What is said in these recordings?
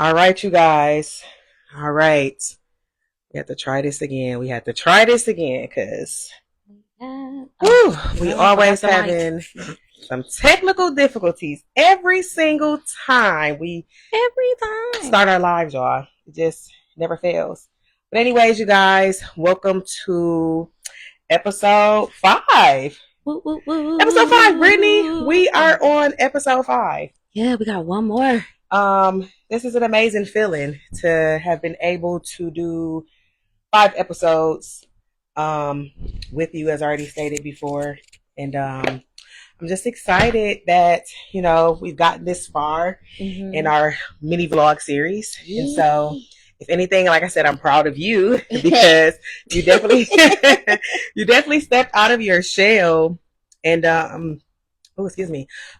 All right, you guys. All right. We have to try this again. Because we always having some technical difficulties every single time we start our lives, y'all. It just never fails. But anyways, you guys, welcome to episode 5. Episode 5, Brittany. We are on episode 5. Yeah, we got one more. This is an amazing feeling to have been able to do 5 episodes with you, as already stated before. And I'm just excited that, we've gotten this far in our mini vlog series. Yeah. And so, if anything, like I said, I'm proud of you because you definitely you definitely stepped out of your shell and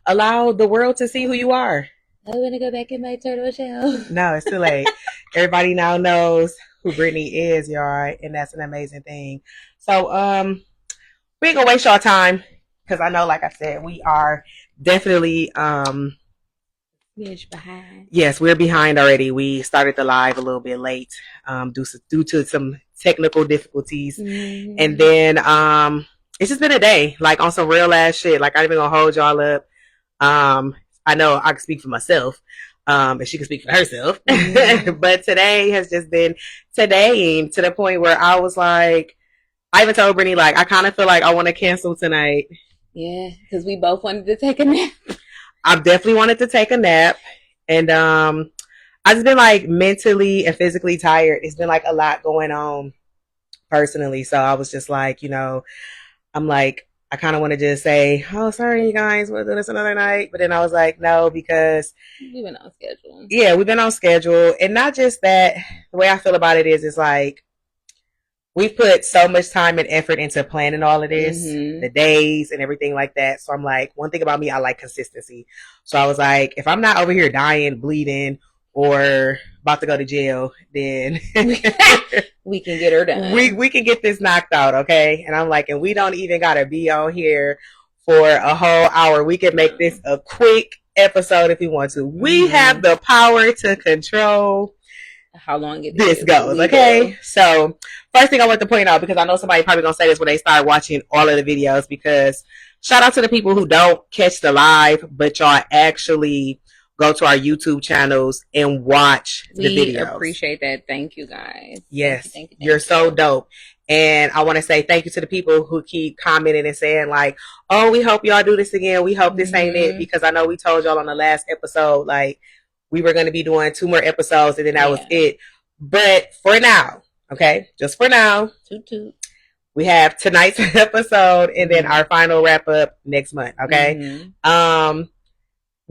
allow the world to see who you are. I want to go back in my turtle shell. No, it's too late. Everybody now knows who Brittany is, y'all, and that's an amazing thing. So, we ain't gonna waste y'all time because I know, like I said, we are definitely behind. Yes, we're behind already. We started the live a little bit late, due to some technical difficulties, and then it's just been a day, like on some real ass shit. Like I ain't even gonna hold y'all up. I know I can speak for myself, and she can speak for herself. But today has just been today to the point where I was like, I even told Brittany, like, I kind of feel like I want to cancel tonight. Yeah, because we both wanted to take a nap. I've definitely wanted to take a nap, and I've just been like mentally and physically tired. It's been like a lot going on personally, so I was just like, I'm like, I kind of want to just say, oh, sorry, you guys, we'll do this another night. But then I was like, no, because we've been on schedule. Yeah, we've been on schedule. And not just that, the way I feel about it is, it's like, we've put so much time and effort into planning all of this, the days and everything like that. So I'm like, one thing about me, I like consistency. So I was like, if I'm not over here dying, bleeding, or about to go to jail, then we can get her done. We can get this knocked out, okay? And I'm like, and we don't even gotta be on here for a whole hour. We can make this a quick episode if we want to. We have the power to control how long this goes, okay? So first thing I want to point out, because I know somebody probably gonna say this when they start watching all of the videos, because shout out to the people who don't catch the live, but y'all actually go to our YouTube channels and watch the videos. We appreciate that. Thank you, guys. Yes, thank you. You're so dope. And I want to say thank you to the people who keep commenting and saying like, oh, we hope y'all do this again. We hope this ain't it. Because I know we told y'all on the last episode, like, we were going to be doing 2 more episodes and then that was it. But for now, okay, just for now, we have tonight's episode and then our final wrap up next month, okay?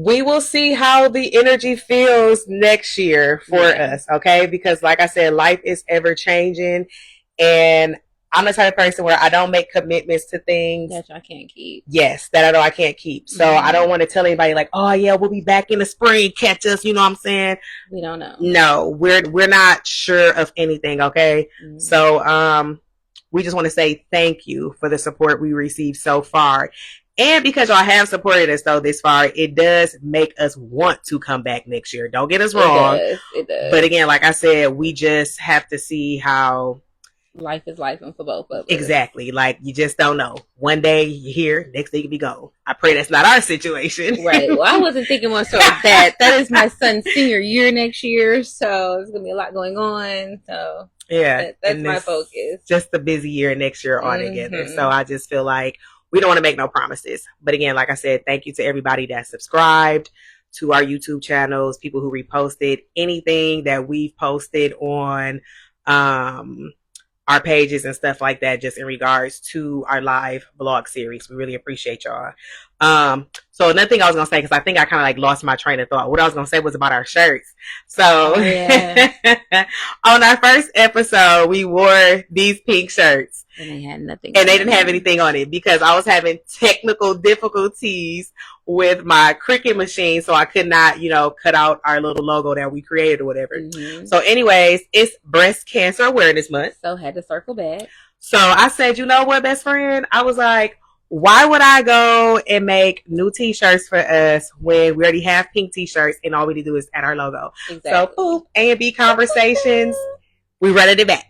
We will see how the energy feels next year for us, okay? Because like I said, life is ever changing, and I'm the type of person where I don't make commitments to things that I can't keep. Yes, that I know I can't keep. So I don't want to tell anybody like, oh yeah, we'll be back in the spring, catch us, you know what I'm saying? We don't know. No, we're not sure of anything, okay? So we just want to say thank you for the support we received so far. And because y'all have supported us though this far, it does make us want to come back next year. Don't get us wrong. It does. But again, like I said, we just have to see how life is life and for both of us. Exactly. Like, you just don't know. One day you're here, next day you be gone. I pray that's not our situation. Right. Well, I wasn't thinking more so of that. That is my son's senior year next year, so there's gonna be a lot going on. So yeah, that's my focus. Just a busy year next year altogether. So I just feel like we don't want to make no promises. But again, like I said, thank you to everybody that subscribed to our YouTube channels, people who reposted anything that we've posted on our pages and stuff like that, just in regards to our live vlog series. We really appreciate y'all. So another thing I was gonna say, because I think I kind of like lost my train of thought. What I was gonna say was about our shirts. So on our first episode, we wore these pink shirts. And they had nothing. And they didn't have anything on it because I was having technical difficulties with my Cricut machine, so I could not, cut out our little logo that we created or whatever. So anyways, it's Breast Cancer Awareness Month. So had to circle back. So I said, you know what, best friend? I was like, why would I go and make new t-shirts for us when we already have pink t-shirts and all we need to do is add our logo? Exactly. So, boop, A&B Conversations, we running it back.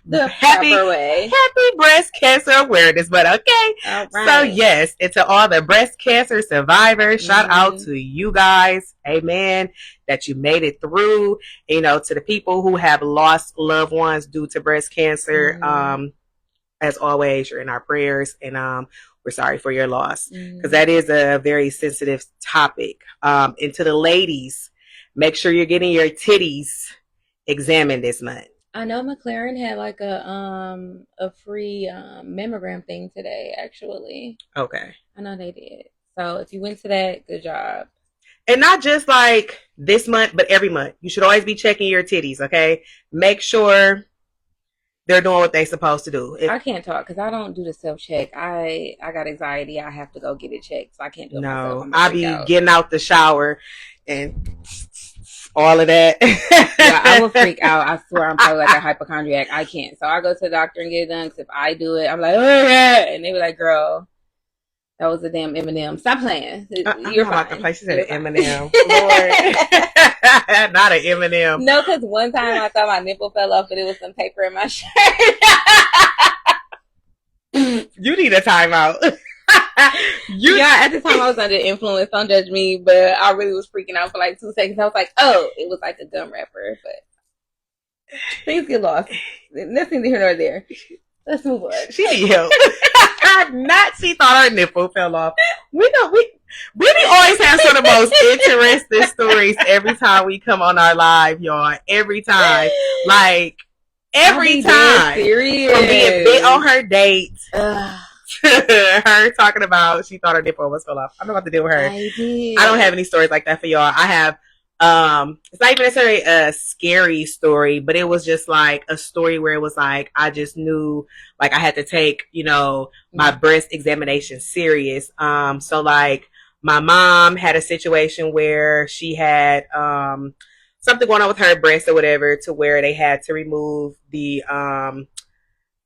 The proper way. Happy Breast Cancer Awareness, but okay. All right. So yes, and to all the breast cancer survivors, shout out to you guys. Amen. That you made it through. You know, to the people who have lost loved ones due to breast cancer. As always, you're in our prayers, and we're sorry for your loss, because that is a very sensitive topic. And to the ladies, make sure you're getting your titties examined this month. I know McLaren had like a free mammogram thing today, actually. Okay. I know they did. So if you went to that, good job. And not just like this month, but every month. You should always be checking your titties, okay? Make sure they're doing what they're supposed to do. I can't talk because I don't do the self-check. I got anxiety. I have to go get it checked, so I can't do it myself. I be getting out the shower and all of that. Yeah, I will freak out. I swear I'm probably like a hypochondriac. I can't. So I go to the doctor and get it done, because if I do it, I'm like, oh, yeah. And they be like, girl, that was a damn M&M. Stop playing. You're fine. About the place. She said an M&M. Lord. Not an M&M. No, because one time I thought my nipple fell off, but it was some paper in my shirt. You need a timeout. Yeah, at the time I was under influence. Don't judge me, but I really was freaking out for like 2 seconds. I was like, oh, it was like a gum wrapper, but things get lost. Nothing here nor there. Let's move on. She need help. Not she thought her nipple fell off. We always have some of the most interesting stories every time we come on our live, y'all. Every time. Like, every time. Serious. From being bit on her date. Her talking about she thought her nipple was fell off. I'm about to deal with her. I don't have any stories like that for y'all. I have it's not even necessarily a scary story, but it was just like a story where it was like I just knew like I had to take, you know, my breast examination serious. So like my mom had a situation where she had something going on with her breast or whatever, to where they had to remove the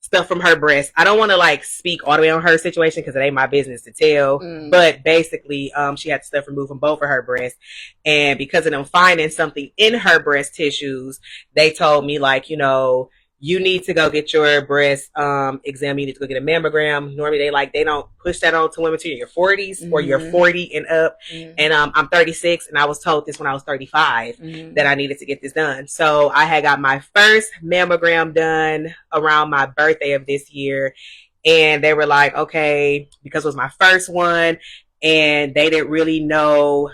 stuff from her breast. I don't want to like speak all the way on her situation because it ain't my business to tell. But basically, she had stuff removed from both of her breasts, and because of them finding something in her breast tissues, they told me like, you know, you need to go get your breast exam. You need to go get a mammogram. Normally, they don't push that on to women till your 40s or you're 40 and up. And I'm 36, and I was told this when I was 35 that I needed to get this done. So I had got my first mammogram done around my birthday of this year, and they were like, okay, because it was my first one, and they didn't really know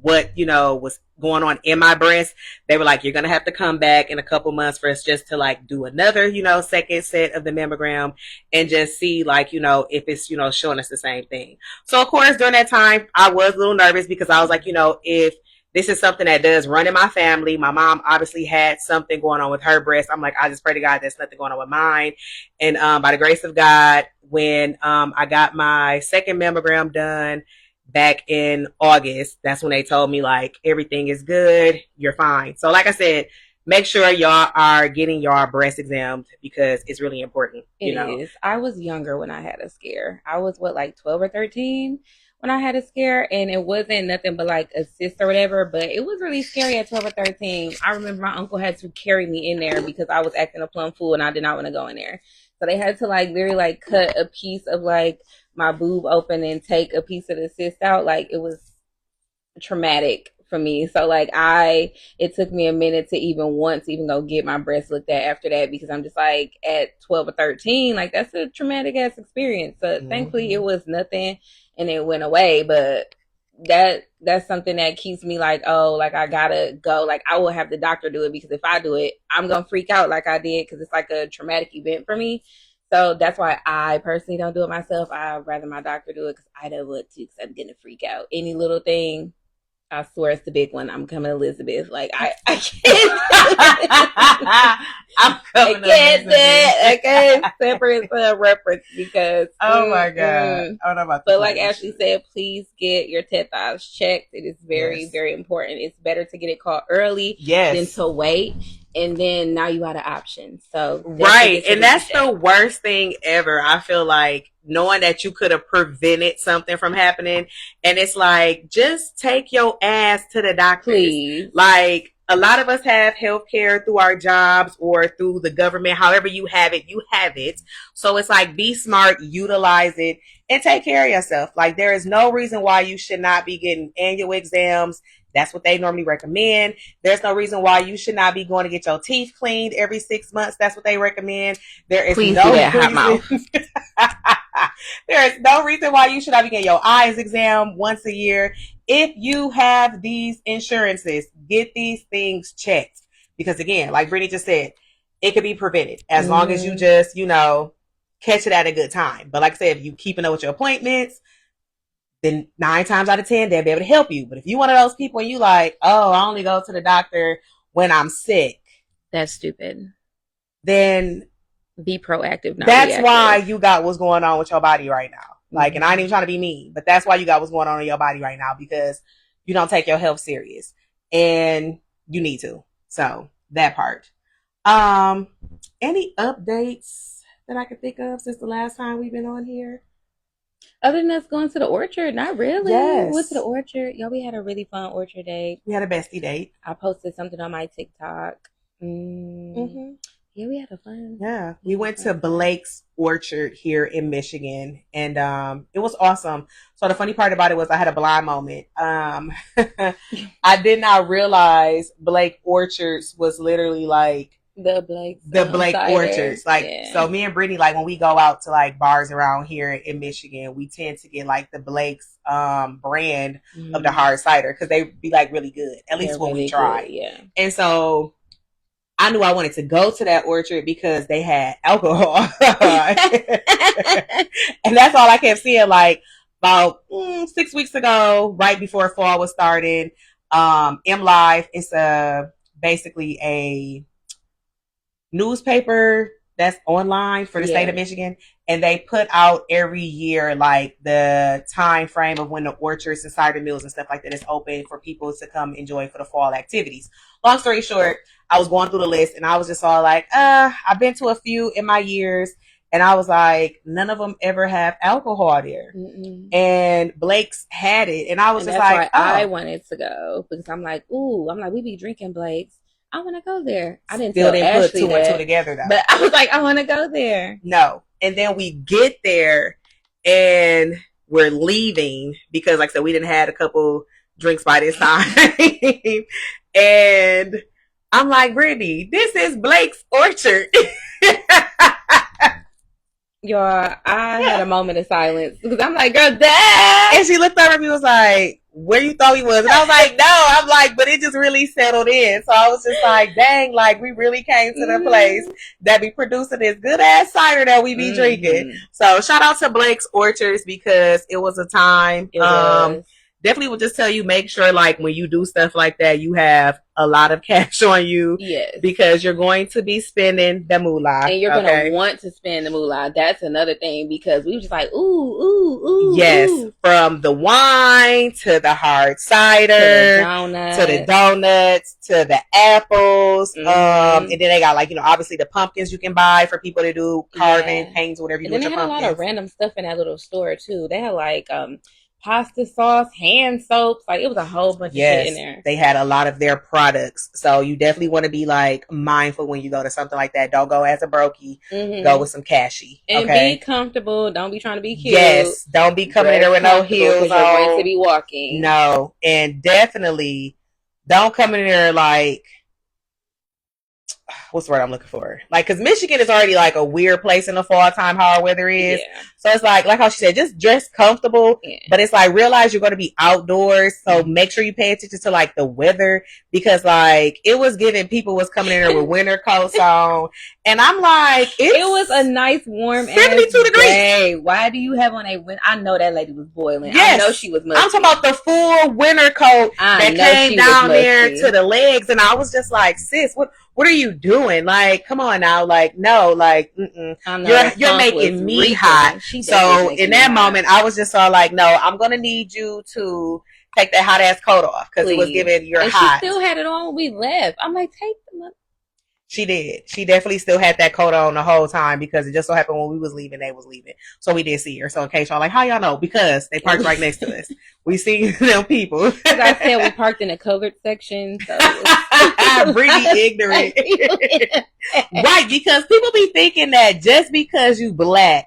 what, you know, was going on in my breast. They were like, you're going to have to come back in a couple months for us just to like do another, you know, second set of the mammogram and just see like, you know, if it's, you know, showing us the same thing. So of course, during that time, I was a little nervous because I was like, you know, if this is something that does run in my family, my mom obviously had something going on with her breast. I'm like, I just pray to God there's nothing going on with mine. And by the grace of God, when I got my second mammogram done back in August, that's when they told me like everything is good, you're fine. So like I said, make sure y'all are getting your breast examined because it's really important. It is. I was younger when I had a scare. I was like 12 or 13 when I had a scare, and it wasn't nothing but like a cyst or whatever, but it was really scary at 12 or 13. I remember my uncle had to carry me in there because I was acting a plum fool and I did not want to go in there. So they had to like literally like cut a piece of like my boob open and take a piece of the cyst out. Like it was traumatic for me. So like it took me a minute to even go get my breast looked at after that, because I'm just like at 12 or 13, like that's a traumatic ass experience. So thankfully it was nothing and it went away, but that's something that keeps me like, oh, like I gotta go. Like I will have the doctor do it, because if I do it, I'm gonna freak out like I did, because it's like a traumatic event for me. So that's why I personally don't do it myself. I'd rather my doctor do it, because I don't want to, because I'm gonna freak out. Any little thing, I swear it's the big one. I'm coming Elizabeth. Like I I'm coming I can't separate the reference because oh my god. I don't know about but like Ashley said, please get your tetanus checked. It is very, very important. It's better to get it caught early than to wait. And then now you got an option. So right. And that's the worst thing ever. I feel like knowing that you could have prevented something from happening. And it's like, just take your ass to the doctor. Please. Like, a lot of us have health care through our jobs or through the government. However you have it, you have it. So it's like, be smart, utilize it, and take care of yourself. Like, there is no reason why you should not be getting annual exams. That's what they normally recommend. There's no reason why you should not be going to get your teeth cleaned every 6 months. That's what they recommend. There is Please no do that, hot mouth. There is no reason why you should not be getting your eyes exam once a year. If you have these insurances, get these things checked. Because again, like Brittany just said, it could be prevented as long as you just, catch it at a good time. But like I said, if you keeping up with your appointments, then 9 times out of 10, they'll be able to help you. But if you one of those people and you like, oh, I only go to the doctor when I'm sick. That's stupid. Then be proactive. That's reactive. why you got what's going on with your body right now. Like, and I ain't even trying to be mean, but that's why you got what's going on in your body right now, because you don't take your health serious and you need to. So that part. Any updates that I could think of since the last time we've been on here? Other than us going to the orchard, not really. Yes. We went to the orchard. Yo, we had a really fun orchard date. We had a bestie date. I posted something on my TikTok. Yeah, we had a fun. Yeah, we went to Blake's Orchard here in Michigan, and it was awesome. So the funny part about it was I had a blind moment. I did not realize Blake Orchards was literally like the Blake Orchards. Like, so me and Brittany, like when we go out to like bars around here in Michigan, we tend to get like the Blake's brand of the hard cider because they be like really good. At least what we try. Yeah. And so I knew I wanted to go to that orchard because they had alcohol. And that's all I kept seeing. Like about 6 weeks ago, right before fall was starting, M Live is basically a newspaper that's online for the state of Michigan, and they put out every year like the time frame of when the orchards and cider mills and stuff like that is open for people to come enjoy for the fall activities. Long story short, I was going through the list and I was just all like, I've been to a few in my years, and I was like, none of them ever have alcohol there. And Blake's had it, and I was just like, I wanted to go because I'm like, we be drinking Blake's. I want to go there. I didn't put 2 and 2 together though. But I was like, I want to go there. No. And then we get there and we're leaving because, like I said, we didn't have a couple drinks by this time. And I'm like, Brittany, this is Blake's Orchard. Y'all, I had a moment of silence because I'm like, girl, Dad. And she looked over at me and was like, where you thought he was? And I was like, no. I'm like, but it just really settled in. So I was just like, dang, like we really came to the place that be producing this good ass cider that we be drinking. So shout out to Blake's Orchards because it was a time. Definitely would just tell you, make sure like when you do stuff like that, you have a lot of cash on you. Yes. Because you're going to be spending the moolah. And you're going to want to spend the moolah. That's another thing because we were just like, ooh. Yes. Ooh. From the wine to the hard cider. To the donuts. To the apples. And then they got like, obviously the pumpkins you can buy for people to do carving, paintings, whatever you want your pumpkins. And they had a lot of random stuff in that little store too. They had like, pasta sauce, hand soaps, like it was a whole bunch of shit in there. They had a lot of their products, so you definitely want to be like mindful when you go to something like that. Don't go as a brokey. Go with some cashy and be comfortable. Don't be trying to be cute. Yes, don't be coming in there with no heels on. You're going to be walking. No, and definitely don't come in there like what's the word I'm looking for? Like, because Michigan is already like a weird place in the fall time, how our weather is. Yeah. So it's like how she said, just dress comfortable. Yeah. But it's like, realize you're going to be outdoors. So make sure you pay attention to like the weather, because like it was giving people was coming in there with winter coats on. And I'm like, it was a nice warm 72 degrees. Day. Why do you have on a winter? I know that lady was boiling. Yes. I know she was musty. I'm talking about the full winter coat that came down there to the legs. And I was just like, sis, what are you doing? Like, come on now. Like, no, like, you're making me hot. So in that moment, I was just all like, no, I'm going to need you to take that hot ass coat off, because it was giving you're hot. She still had it on when we left. I'm like, take them up. She did. She definitely still had that coat on the whole time, because it just so happened when we was leaving, they was leaving. So we did see her. So in case y'all like, how y'all know? Because they parked right next to us. We see them people. As I said, we parked in a covered section. So really ignorant. Right, because people be thinking that just because you black,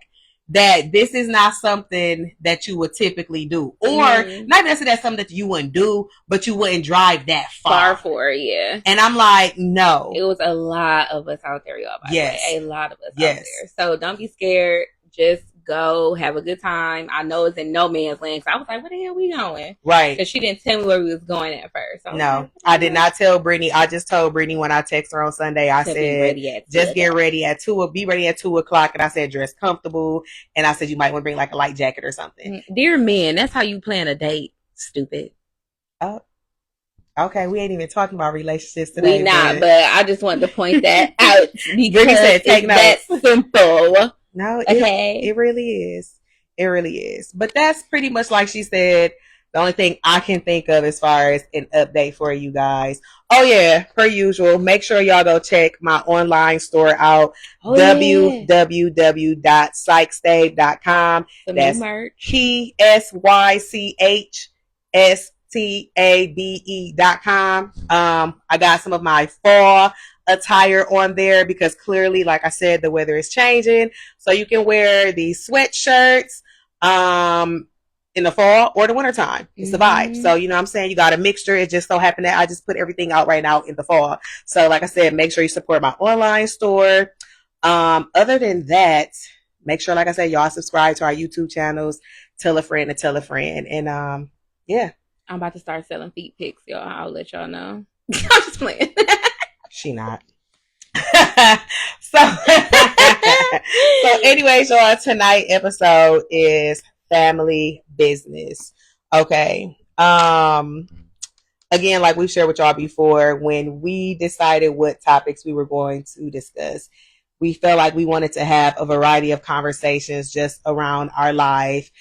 that this is not something that you would typically do. Or not necessarily that's something that you wouldn't do, but you wouldn't drive that far for, yeah. And I'm like, no. It was a lot of us out there, y'all, by the way. A lot of us out there. So don't be scared. Just go, have a good time. I know it's in no man's land. So I was like, where the hell we going? Right. Because she didn't tell me where we was going at first. So no, I did not tell Brittany. I just told Brittany when I texted her on Sunday, I said, just get ready at 2, be ready at 2:00. And I said, dress comfortable. And I said, you might want to bring like a light jacket or something. Dear men, that's how you plan a date, stupid. Oh. Okay, we ain't even talking about relationships today. We not, but I just wanted to point that out because Brittany said, take notes. That's simple. No, it really is. It really is. But that's pretty much, like she said, the only thing I can think of as far as an update for you guys. Oh yeah, per usual, make sure y'all go check my online store out. www.psychstabe.com. That's PsychStabe.com. I got some of my fall attire on there, because clearly, like I said, the weather is changing. So you can wear these sweatshirts in the fall or the wintertime. It's the vibe. So, you know what I'm saying? You got a mixture. It just so happened that I just put everything out right now in the fall. So like I said, make sure you support my online store. Other than that, make sure, like I said, y'all subscribe to our YouTube channels. Tell a friend to tell a friend. And yeah. I'm about to start selling feet pics, y'all. I'll let y'all know. I'm just playing. She not. So anyways, y'all, tonight's episode is family business. Okay. Again, like we've shared with y'all before, when we decided what topics we were going to discuss, we felt like we wanted to have a variety of conversations just around our lives,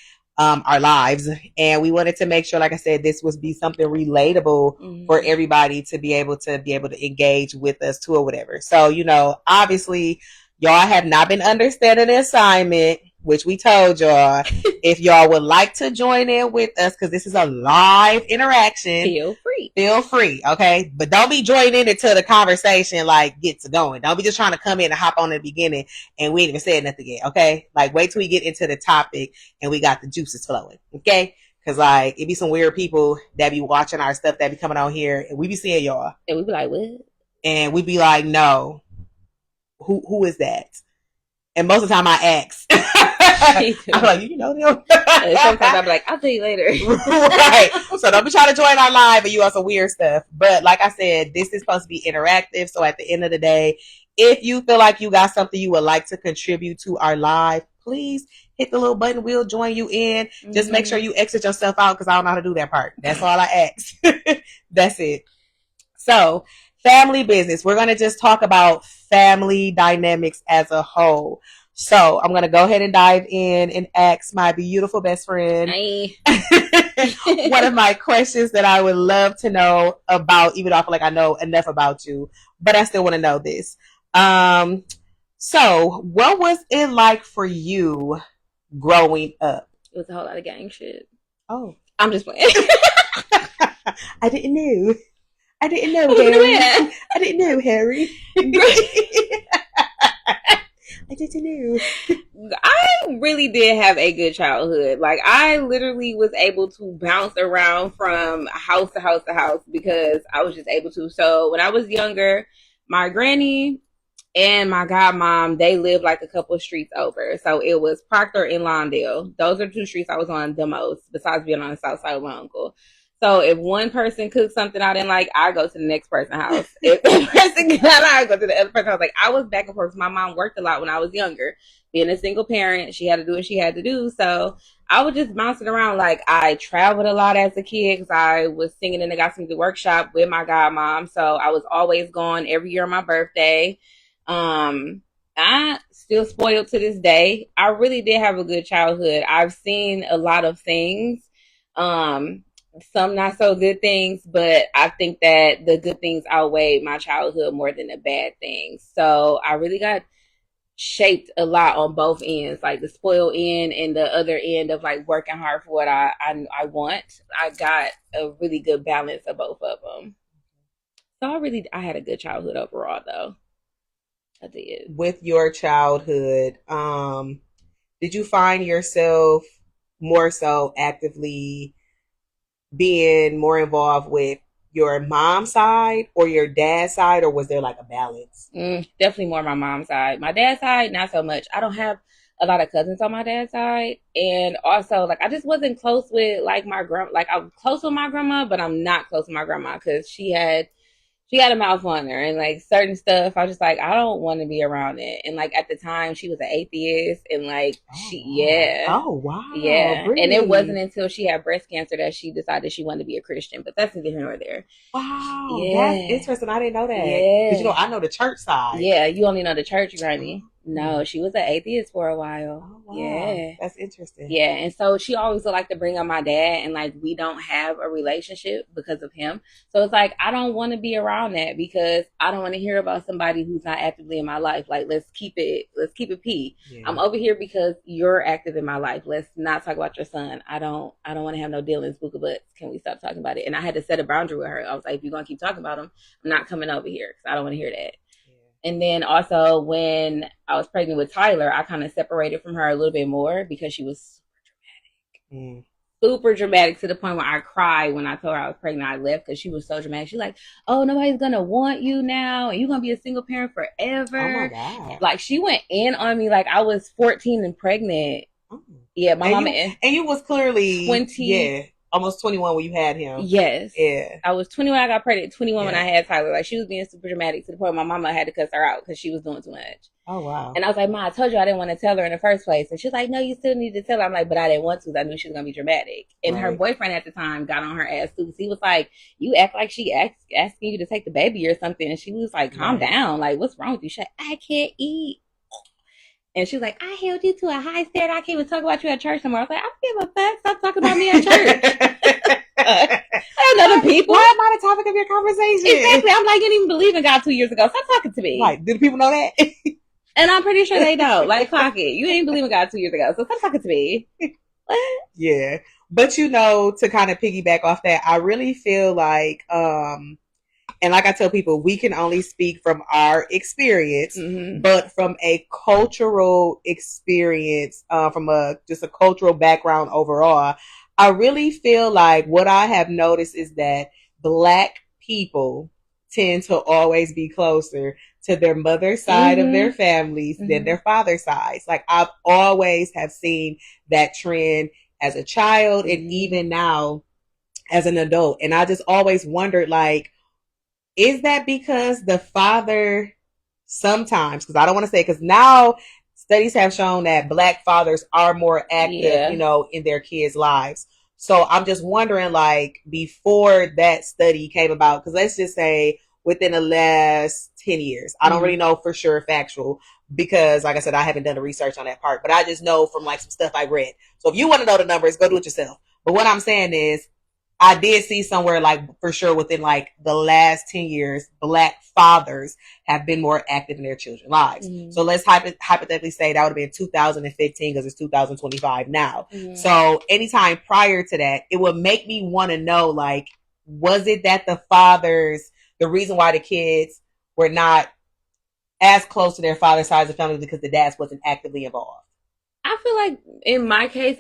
and we wanted to make sure, like I said, this would be something relatable for everybody to be able to engage with us too, or whatever. So, you know, obviously y'all have not been understanding the assignment, which we told y'all. If y'all would like to join in with us, because this is a live interaction, feel free, okay? But don't be joining into the conversation like gets going. Don't be just trying to come in and hop on in the beginning and we ain't even said nothing yet, okay? Like, wait till we get into the topic and we got the juices flowing, okay? Because like it be some weird people that be watching our stuff that be coming on here, and we be seeing y'all, and we be like, what? And we be like, no, who is that? And most of the time I ask. I'm like, you know them? Sometimes I'll be like, I'll tell you later. Right. So don't be trying to join our live and you on some weird stuff. But like I said, this is supposed to be interactive. So at the end of the day, if you feel like you got something you would like to contribute to our live, please hit the little button. We'll join you in. Just make sure you exit yourself out, because I don't know how to do that part. That's all I ask. That's it. So family business. We're going to just talk about family dynamics as a whole. So I'm going to go ahead and dive in and ask my beautiful best friend one of my questions that I would love to know about, even though I feel like I know enough about you, but I still want to know this. So what was it like for you growing up? It was a whole lot of gang shit. Oh. I'm just playing. I didn't know. Harry. I didn't know, Harry. I didn't know. I really did have a good childhood. Like, I literally was able to bounce around from house to house to house because I was just able to. So when I was younger, my granny and my godmom, they lived like a couple of streets over. So it was Proctor and Lawndale. Those are two streets I was on the most, besides being on the south side with my uncle. So if one person cooked something I didn't like, I go to the next person's house. If the person got out, I go to the other person's house. Like, I was back and forth. My mom worked a lot when I was younger. Being a single parent, she had to do what she had to do. So I was just bouncing around. Like, I traveled a lot as a kid because I was singing in the gospel music workshop with my godmom. So I was always gone every year on my birthday. um, I still spoiled to this day. I really did have a good childhood. I've seen a lot of things. Um, some not so good things, but I think that the good things outweighed my childhood more than the bad things. So I really got shaped a lot on both ends, like the spoiled end and the other end of like working hard for what I want. I got a really good balance of both of them. So I had a good childhood overall, though. I did. With your childhood, did you find yourself more so actively being more involved with your mom's side or your dad's side, or was there like a balance? Definitely more my mom's side. My dad's side, not so much. I don't have a lot of cousins on my dad's side, and also like I just wasn't close with like my grandma. Like I'm close with my grandma, but I'm not close with my grandma because she had a mouth on her and like certain stuff. I was just like, I don't want to be around it. And like at the time, she was an atheist, and like Oh wow, yeah. really? And it wasn't until she had breast cancer that she decided she wanted to be a Christian. But that's neither here nor there. Wow, that's Yeah, interesting. I didn't know that. Because yeah, I know the church side. yeah. You only know the church, Granny. No, she was an atheist for a while. Oh wow, Yeah. that's interesting. Yeah, and so she always would like to bring up my dad, and like we don't have a relationship because of him. So it's like I don't want to be around that because I don't want to hear about somebody who's not actively in my life. Like let's keep it p. Yeah. I'm over here because you're active in my life. Let's not talk about your son. I don't want to have no dealings, booka butts. Can we stop talking about it? And I had to set a boundary with her. I was like, if you're gonna keep talking about him, I'm not coming over here because I don't want to hear that. And then also when I was pregnant with Tyler, I kind of separated from her a little bit more because she was super dramatic. Super dramatic to the point where I cried when I told her I was pregnant. I left because she was so dramatic. She's like, oh, nobody's going to want you now. And you're going to be a single parent forever. Oh, my God. Like, she went in on me like I was 14 and pregnant. Oh. Yeah, my mama. And you was clearly 20. Yeah. Almost 21 when you had him. Yes. Yeah. I was 21 I got pregnant, 21 when I had Tyler. Like, she was being super dramatic to the point my mama had to cuss her out because she was doing too much. Oh, wow. And I was like, Ma, I told you I didn't want to tell her in the first place. And she's like, no, you still need to tell her. I'm like, but I didn't want to because I knew she was going to be dramatic. And her boyfriend at the time got on her ass too. Because he was like, you act like she asking you to take the baby or something. And she was like, calm down. Like, what's wrong with you? She's like, I can't eat. And she was like, I held you to a high standard. I can't even talk about you at church anymore. I was like, I don't give a fuck. Stop talking about me at church. I don't know the people. Why am I the topic of your conversation? Exactly. I'm like, you didn't even believe in God 2 years ago. Stop talking to me. Like, do the people know that? And I'm pretty sure they don't. Like, clock it. You didn't believe in God 2 years ago. So stop talking to me. What? Yeah. But to kind of piggyback off that, I really feel like, and like I tell people, we can only speak from our experience, but from a cultural experience, from just a cultural background overall, I really feel like what I have noticed is that Black people tend to always be closer to their mother's side of their families than their father's sides. Like I've always have seen that trend as a child and even now as an adult. And I just always wondered, like, is that because the father sometimes, because I don't want to say, because now studies have shown that Black fathers are more active, in their kids' lives. So I'm just wondering, like, before that study came about, because let's just say within the last 10 years, I don't really know for sure factual, because like I said, I haven't done the research on that part, but I just know from like some stuff I read. So if you want to know the numbers, go do it yourself. But what I'm saying is, I did see somewhere like for sure within like the last 10 years, Black fathers have been more active in their children's lives. So let's hypothetically say that would have been 2015 because it's 2025 now. So anytime prior to that, it would make me want to know, like, was it that the reason why the kids were not as close to their father's side of the family because the dads wasn't actively involved? I feel like in my case,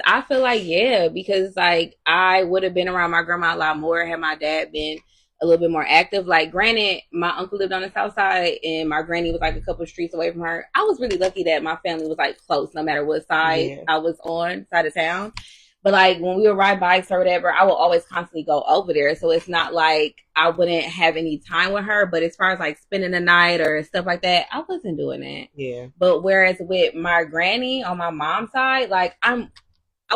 yeah, because like I would have been around my grandma a lot more had my dad been a little bit more active. Like, granted, my uncle lived on the south side and my granny was like a couple of streets away from her. I was really lucky that my family was like close no matter what side I was on, side of town. But like when we would ride bikes or whatever, I would always constantly go over there. So it's not like I wouldn't have any time with her. But as far as like spending the night or stuff like that, I wasn't doing that. Yeah. But whereas with my granny on my mom's side, like I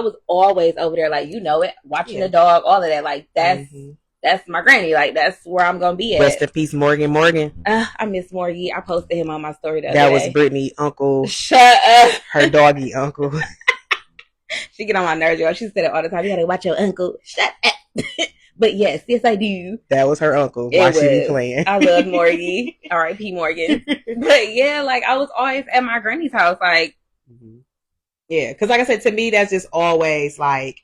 was always over there, like, you know it, watching the dog, all of that. Like that's my granny. Like, that's where I'm gonna be at. Rest in peace, Morgan. I miss Morgie. I posted him on my story the other day. That was Brittany uncle. Shut up. Her doggy uncle. She get on my nerves, y'all. She said it all the time. You gotta watch your uncle. Shut up. But yes, I do. That was her uncle. Why she be playing? I love Morgie. R.I.P. Morgan. But yeah, like I was always at my granny's house. Like, yeah, because like I said, to me, that's just always like,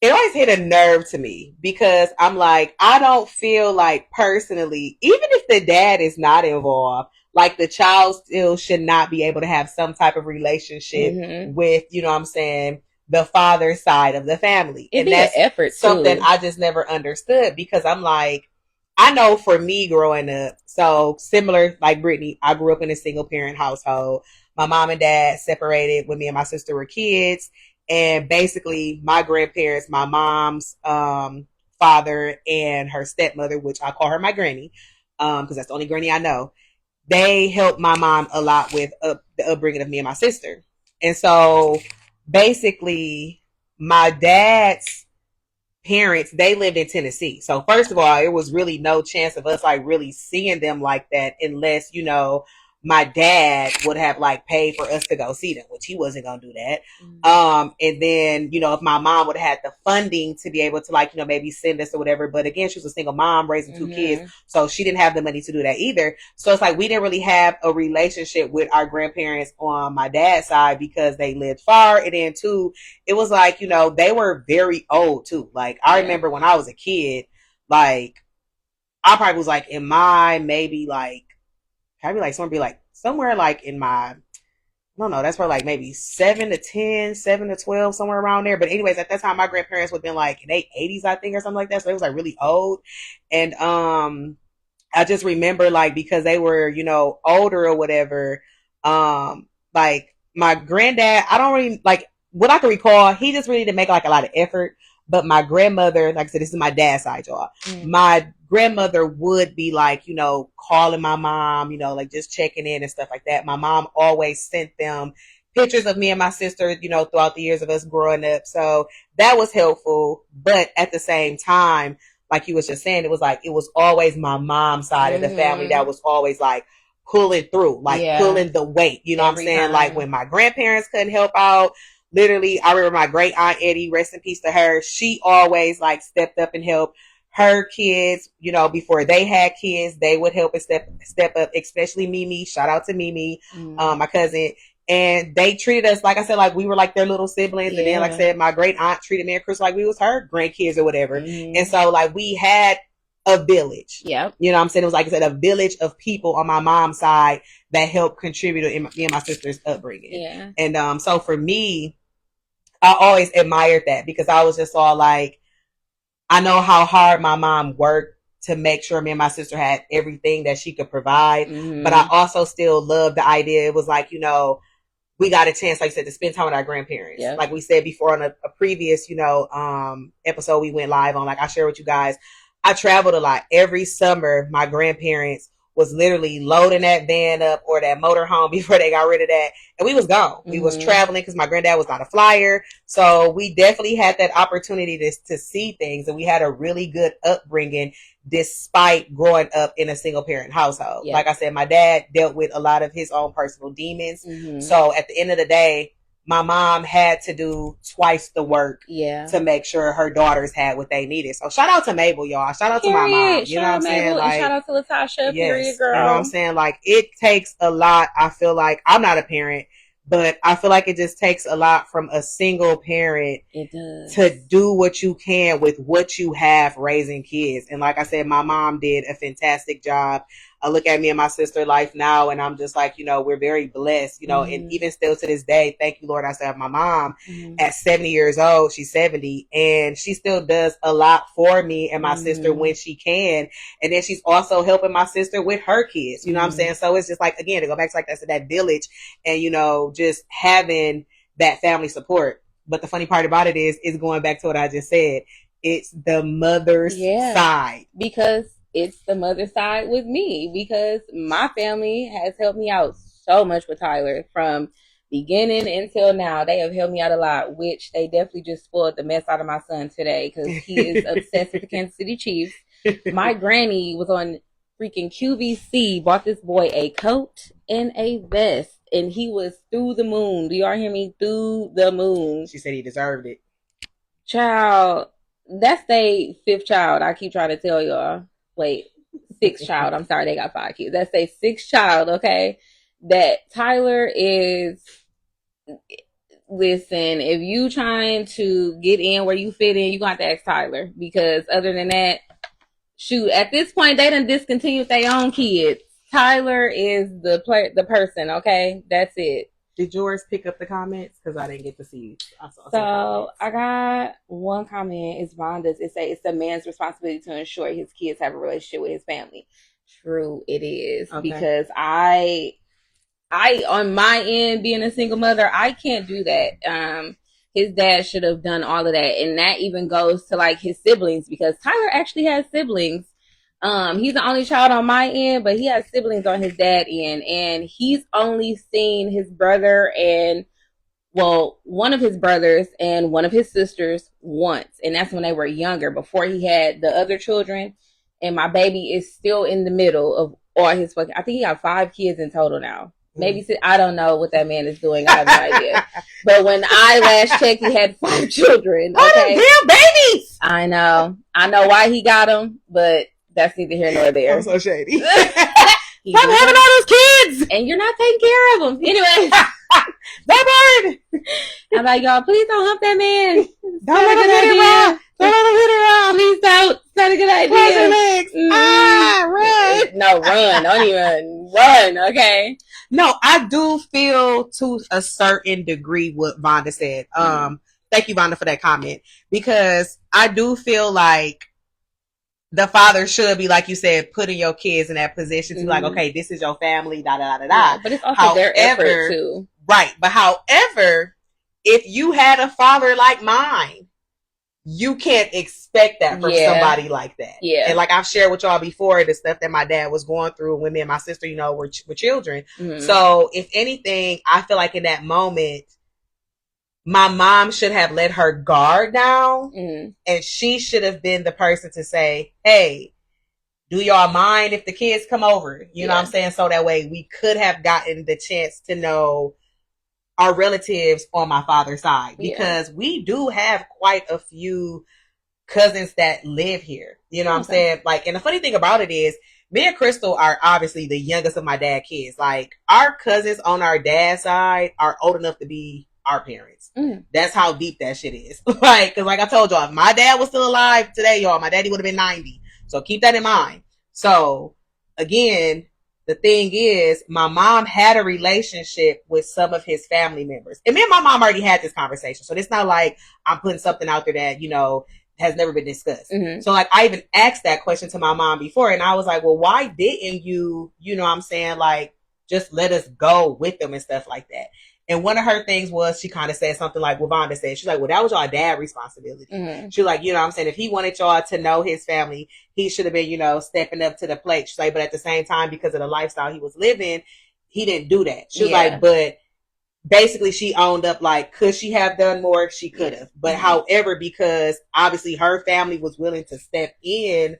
it always hit a nerve to me because I'm like, I don't feel like personally, even if the dad is not involved, like the child still should not be able to have some type of relationship with, you know what I'm saying, the father side of the family. And that's an effort something too. I just never understood because I'm like, I know for me growing up, so similar like Brittany, I grew up in a single parent household. My mom and dad separated when me and my sister were kids. And basically my grandparents, my mom's father and her stepmother, which I call her my granny, because that's the only granny I know, they helped my mom a lot with the upbringing of me and my sister. And so basically my dad's parents, they lived in Tennessee. So first of all, it was really no chance of us like really seeing them like that unless, you know, my dad would have like paid for us to go see them, which he wasn't going to do that. And then, you know, if my mom would have had the funding to be able to like, you know, maybe send us or whatever. But again, she was a single mom raising two kids. So she didn't have the money to do that either. So it's like, we didn't really have a relationship with our grandparents on my dad's side because they lived far. And then too, it was like, you know, they were very old too. Like I remember when I was a kid, like I probably was like in my maybe like, I'd be like, somewhere like in my, I don't know, that's probably like maybe 7 to 10, 7 to 12, somewhere around there. But anyways, at that time, my grandparents would have been like in their 80s, I think, or something like that. So they was like really old. And I just remember like, because they were, you know, older or whatever, like my granddad, I don't really, like, what I can recall, he just really didn't make like a lot of effort. But my grandmother, like I said, this is my dad's side, y'all. My grandmother would be like, you know, calling my mom, you know, like just checking in and stuff like that. My mom always sent them pictures of me and my sister, you know, throughout the years of us growing up. So that was helpful. But at the same time, like you was just saying, it was like, it was always my mom's side of the family that was always like pulling through, like pulling the weight. You know what I'm saying? Like when my grandparents couldn't help out, literally, I remember my great aunt Eddie, rest in peace to her. She always like stepped up and helped her kids, you know, before they had kids, they would help and step up, especially Mimi. Shout out to Mimi, my cousin. And they treated us, like I said, like we were like their little siblings. And then, like I said, my great aunt treated me and Chris like we was her grandkids or whatever. And so like we had a village. Yeah. You know what I'm saying? It was like I said, a village of people on my mom's side that helped contribute in me and my sister's upbringing. Yeah. And so for me, I always admired that because I was just all like, I know how hard my mom worked to make sure me and my sister had everything that she could provide. But I also still love the idea. It was like, you know, we got a chance, like I said, to spend time with our grandparents. Yeah. Like we said before on a previous, you know, episode we went live on, like I share with you guys, I traveled a lot. Every summer, my grandparents was literally loading that van up or that motorhome before they got rid of that. And we was gone. We was traveling because my granddad was not a flyer. So we definitely had that opportunity to see things. And we had a really good upbringing despite growing up in a single parent household. Yeah. Like I said, my dad dealt with a lot of his own personal demons. So at the end of the day, my mom had to do twice the work to make sure her daughters had what they needed. So shout out to Mabel, y'all. Shout out to my mom. You know what I'm saying? Like, shout out to Latasha, period, girl. You know what I'm saying? Like, it takes a lot. I feel like I'm not a parent, but I feel like it just takes a lot from a single parent to do what you can with what you have raising kids. And like I said, my mom did a fantastic job. I look at me and my sister life now, and I'm just like, we're very blessed, and even still to this day, thank you, Lord, I still have my mom at 70 years old. She's 70, and she still does a lot for me and my sister when she can. And then she's also helping my sister with her kids, you know what I'm saying? So it's just like, again, to go back to like I said, that village, and, just having that family support. But the funny part about it is going back to what I just said. It's the mother's side. Because it's the mother's side with me. Because my family has helped me out so much with Tyler from beginning until now. They have helped me out a lot, which they definitely just spoiled the mess out of my son today because he is obsessed with the Kansas City Chiefs. My granny was on freaking QVC, bought this boy a coat and a vest, and he was through the moon. Do y'all hear me? Through the moon. She said he deserved it. Child, that's their fifth child. I keep trying to tell y'all. Wait, sixth child. I'm sorry, they got 5 kids. That's their sixth child, okay? That Tyler is... Listen, if you trying to get in where you fit in, you got to ask Tyler. Because other than that, shoot, at this point, they done discontinued their own kids. Tyler is the person, okay? That's it. Did yours pick up the comments? Because I didn't get to see. I got one comment. It's Vonda's. It say it's the man's responsibility to ensure his kids have a relationship with his family. True, it is. Okay. Because I on my end, being a single mother, I can't do that. His dad should have done all of that. And that even goes to like his siblings, because Tyler actually has siblings. He's the only child on my end, but he has siblings on his dad end, and he's only seen his brother and, well, one of his brothers and one of his sisters once, and that's when they were younger, before he had the other children. And my baby is still in the middle of all his fucking, I think he got 5 kids in total now. Maybe I don't know what that man is doing. I have no idea. But when I last checked, he had 5 children. Okay, damn babies. I know why he got them, but that's neither here nor there. I'm so shady. Stop having all those kids, and you're not taking care of them. Anyway, that bird. I'm like, y'all, please don't hump that man. Don't let him hit around. Don't let him hit around. Please don't. It's not a good idea. Cross your legs. Run. No, run. Don't even run. Okay. No, I do feel to a certain degree what Vonda said. Thank you, Vonda, for that comment, because I do feel like the father should be, like you said, putting your kids in that position to like, okay, this is your family, da da da da da. Yeah, but it's also their effort too. Right. But however, if you had a father like mine, you can't expect that from somebody like that. Yeah. And like I've shared with y'all before, the stuff that my dad was going through when me and my sister, were children. So if anything, I feel like in that moment, my mom should have let her guard down, and she should have been the person to say, hey, do y'all mind if the kids come over? You know what I'm saying? So that way we could have gotten the chance to know our relatives on my father's side, because we do have quite a few cousins that live here. You know what I'm saying? Like, and the funny thing about it is, me and Crystal are obviously the youngest of my dad's kids. Like, our cousins on our dad's side are old enough to be our parents. That's how deep that shit is. Like, cause like I told y'all, if my dad was still alive today, y'all, my daddy would have been 90. So keep that in mind. So again, the thing is, my mom had a relationship with some of his family members. And me and my mom already had this conversation. So it's not like I'm putting something out there that, has never been discussed. So like I even asked that question to my mom before, and I was like, well, why didn't you, like, just let us go with them and stuff like that? And one of her things was, she kind of said something like what Vonda said. She's like, well, that was y'all dad's responsibility. She's like, if he wanted y'all to know his family, he should have been, stepping up to the plate. She's like, but at the same time, because of the lifestyle he was living, he didn't do that. She was like, but basically she owned up, like, could she have done more? She could have. But however, because obviously her family was willing to step in,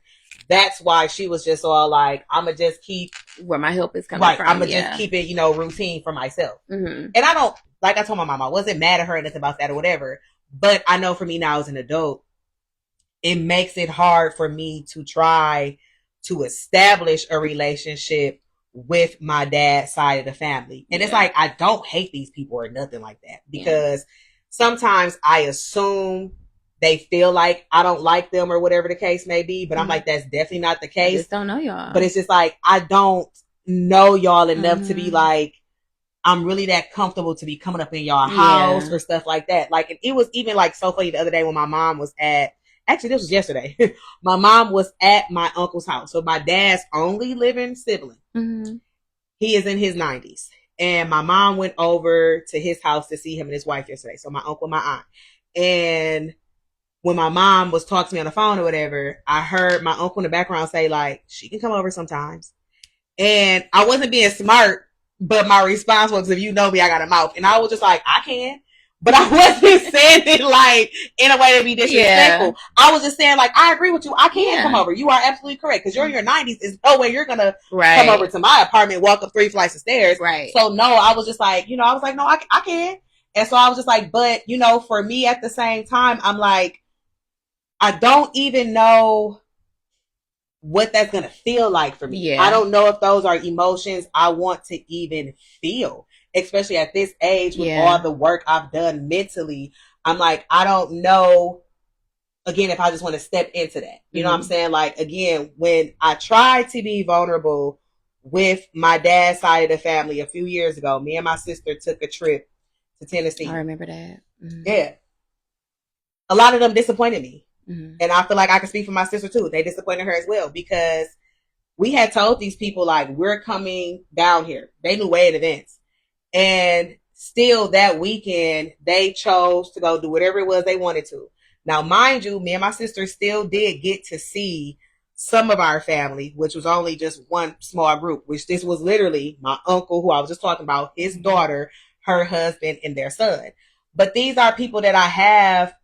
that's why she was just all like, I'm going to just keep where my help is coming from. I'm going to just keep it, routine for myself. And I don't, like I told my mom, I wasn't mad at her or nothing about that or whatever. But I know for me now as an adult, it makes it hard for me to try to establish a relationship with my dad's side of the family. And it's like, I don't hate these people or nothing like that, because sometimes I assume they feel like I don't like them or whatever the case may be. But I'm like, that's definitely not the case. I just don't know y'all. But it's just like, I don't know y'all enough to be like, I'm really that comfortable to be coming up in y'all house or stuff like that. Like, it was even like so funny the other day when my mom was at, actually this was yesterday. My mom was at my uncle's house. So my dad's only living sibling. He is in his 90s. And my mom went over to his house to see him and his wife yesterday. So my uncle and my aunt. And when my mom was talking to me on the phone or whatever, I heard my uncle in the background say like, she can come over sometimes. And I wasn't being smart, but my response was, if you know me, I got a mouth. And I was just like, I can. But I wasn't saying it like in a way to be disrespectful. Yeah. I was just saying like, I agree with you. I can come over. You are absolutely correct. Because you're in your 90s. There's no way you're going to come over to my apartment, walk up 3 flights of stairs. So no, I was just like, I was like, no, I can. And so I was just like, but, for me at the same time, I'm like, I don't even know what that's going to feel like for me. I don't know if those are emotions I want to even feel, especially at this age with all the work I've done mentally. I'm like, I don't know, again, if I just want to step into that. You know what I'm saying? Like, again, when I tried to be vulnerable with my dad's side of the family a few years ago, me and my sister took a trip to Tennessee. I remember that. Yeah. A lot of them disappointed me. And I feel like I can speak for my sister too. They disappointed her as well, because we had told these people like, we're coming down here. They knew way in advance. And still that weekend, they chose to go do whatever it was they wanted to. Now, mind you, me and my sister still did get to see some of our family, which was only just one small group, which this was literally my uncle, who I was just talking about, his daughter, her husband, and their son. But these are people that I have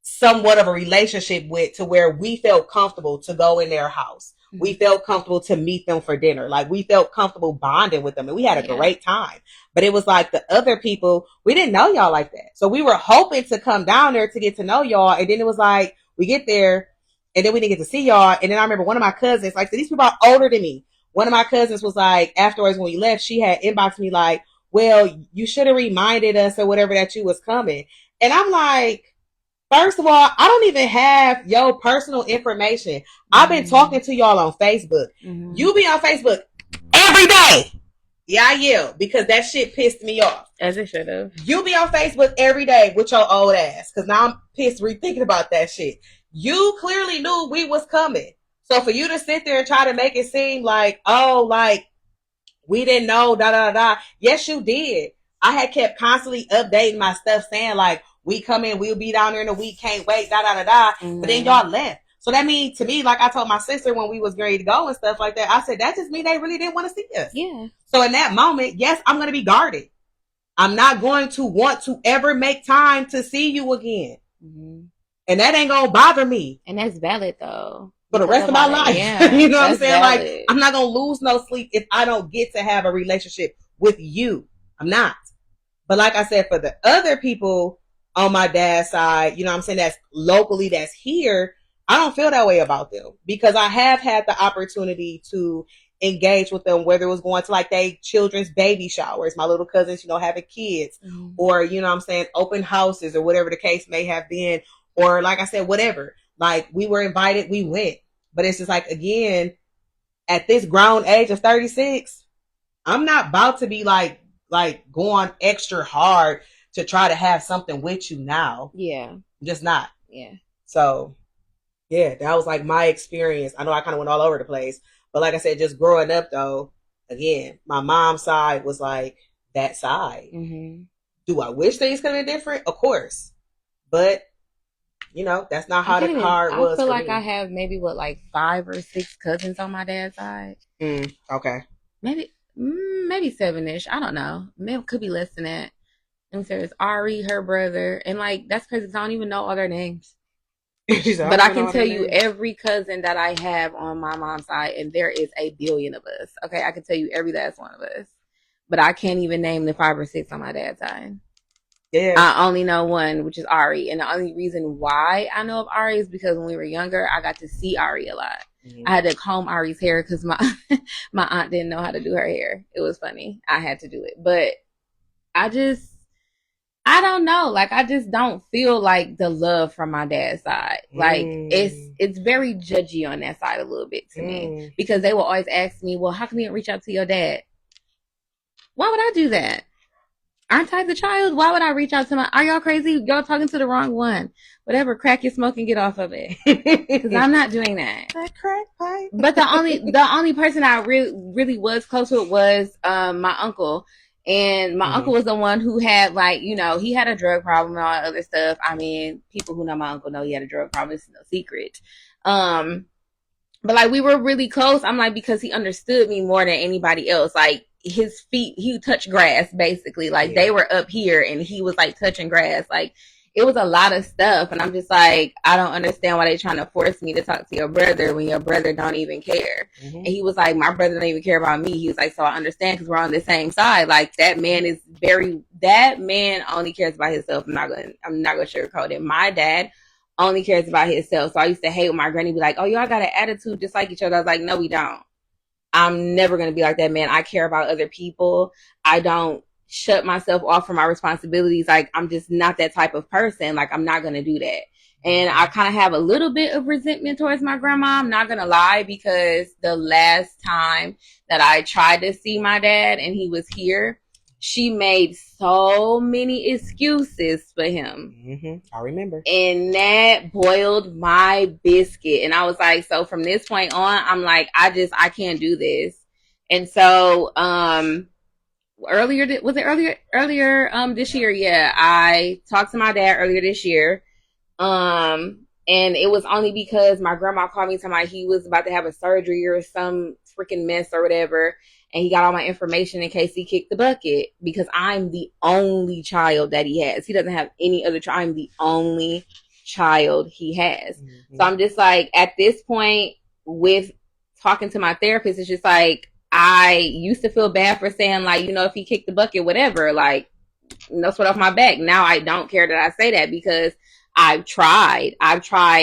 somewhat of a relationship with, to where we felt comfortable to go in their house. We felt comfortable to meet them for dinner. Like, we felt comfortable bonding with them, and we had a great time. But it was like the other people, we didn't know y'all like that. So we were hoping to come down there to get to know y'all. And then it was like, we get there and then we didn't get to see y'all. And then I remember one of my cousins, like, so these people are older than me. One of my cousins was like, afterwards when we left, she had inboxed me like, well, you should have reminded us or whatever that you was coming. And I'm like, first of all, I don't even have your personal information. I've been talking to y'all on Facebook. You be on Facebook every day. Yeah, I yell because that shit pissed me off. As it should have. You be on Facebook every day with your old ass, because now I'm pissed rethinking about that shit. You clearly knew we was coming. So for you to sit there and try to make it seem like, oh, like, we didn't know, da da da. Yes, you did. I had kept constantly updating my stuff saying like, we come in, we'll be down there in a week, can't wait, da da da da. But then y'all left. So that means to me, like I told my sister when we was ready to go and stuff like that, I said, that just means they really didn't want to see us. Yeah. So in that moment, yes, I'm going to be guarded. I'm not going to want to ever make time to see you again. And that ain't going to bother me. And that's valid though. For the rest of my life. Yeah, you know what I'm saying? Valid. Like, I'm not going to lose no sleep if I don't get to have a relationship with you. I'm not. But like I said, for the other people on my dad's side, you know what I'm saying, that's locally, that's here, I don't feel that way about them, because I have had the opportunity to engage with them, whether it was going to like they children's baby showers, my little cousins, having kids, or, you know what I'm saying, open houses or whatever the case may have been, or like I said, whatever. Like, we were invited, we went. But it's just like, again, at this grown age of 36, I'm not about to be like going extra hard to try to have something with you now. Yeah. I'm just not. Yeah. So, yeah, that was like my experience. I know I kind of went all over the place. But like I said, just growing up, though, again, my mom's side was like that side. Do I wish things could have been different? Of course. But, that's not how the card was. I feel like I have maybe, 5 or 6 cousins on my dad's side. Okay. Maybe 7-ish. I don't know. Maybe it could be less than that. And so there's Ari, her brother. And, that's crazy because I don't even know all their names. But I can tell you every cousin that I have on my mom's side, and there is a billion of us. Okay, I can tell you every last one of us. But I can't even name the 5 or 6 on my dad's side. Yeah. I only know one, which is Ari. And the only reason why I know of Ari is because when we were younger, I got to see Ari a lot. I had to comb Ari's hair because my aunt didn't know how to do her hair. It was funny. I had to do it. But I just, I don't know. Like, I just don't feel like the love from my dad's side. Like, it's very judgy on that side a little bit to me, because they will always ask me, well, how come you didn't reach out to your dad? Why would I do that? Aren't I the child? Why would I reach out to my? Are y'all crazy? Y'all talking to the wrong one. Whatever, crack your smoke and get off of it. Because I'm not doing that. That crack pipe. But the only person I really was close with was my uncle. And my uncle was the one who had, like, you know, he had a drug problem and all that other stuff. I mean, people who know my uncle know he had a drug problem. It's no secret. But like, we were really close. I'm like, because he understood me more than anybody else. Like, his feet, he touched grass basically. Like, they were up here and he was like touching grass. Like, it was a lot of stuff. And I'm just like, I don't understand why they're trying to force me to talk to your brother when your brother don't even care. And he was like, my brother don't even care about me. He was like, so I understand, because we're on the same side. Like, that man only cares about himself. I'm not gonna sugarcoat it. My dad only cares about himself. So I used to hate when my granny be like, oh, y'all got an attitude just like each other. I was like, no, we don't. I'm never going to be like that, man. I care about other people. I don't shut myself off from my responsibilities. Like, I'm just not that type of person. Like, I'm not going to do that. And I kind of have a little bit of resentment towards my grandma. I'm not going to lie, because the last time that I tried to see my dad and he was here, she made so many excuses for him. I remember. And that boiled my biscuit. And I was like, so from this point on, I'm like, I can't do this. And so, earlier this year? Yeah, I talked to my dad earlier this year. And it was only because my grandma called me talking about he was about to have a surgery or some freaking mess or whatever. And he got all my information in case he kicked the bucket, because I'm the only child that he has. He doesn't have any other child. I'm the only child he has. So I'm just like, at this point, with talking to my therapist, it's just like, I used to feel bad for saying, like, you know, if he kicked the bucket, whatever, like, no sweat off my back. Now I don't care that I say that, because I've tried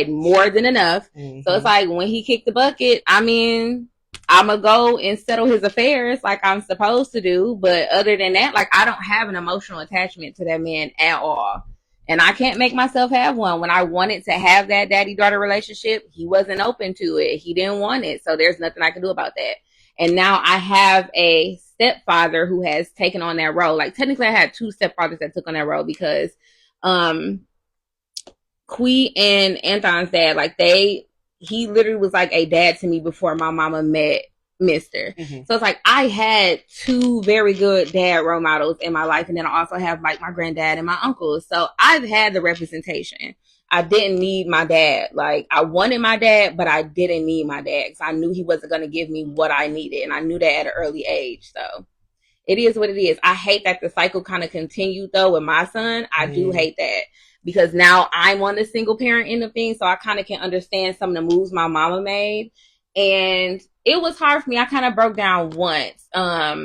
more than enough. So it's like, when he kicked the bucket, I mean, I'm gonna go and settle his affairs like I'm supposed to do. But other than that, like, I don't have an emotional attachment to that man at all. And I can't make myself have one. When I wanted to have that daddy-daughter relationship, he wasn't open to it. He didn't want it. So there's nothing I can do about that. And now I have a stepfather who has taken on that role. Like, technically I had two stepfathers that took on that role, because Qui and Anton's dad, like, he literally was like a dad to me before my mama met Mister. So it's like, I had two very good dad role models in my life, and then I also have like my granddad and my uncle. So I've had the representation. I didn't need my dad. Like, I wanted my dad, but I didn't need my dad, because I knew he wasn't going to give me what I needed, and I knew that at an early age. So it is what it is. I hate that the cycle kind of continued though with my son. I do hate that, because now I'm on the single parent end of things, so I kind of can understand some of the moves my mama made. And it was hard for me. I kind of broke down once. Tyler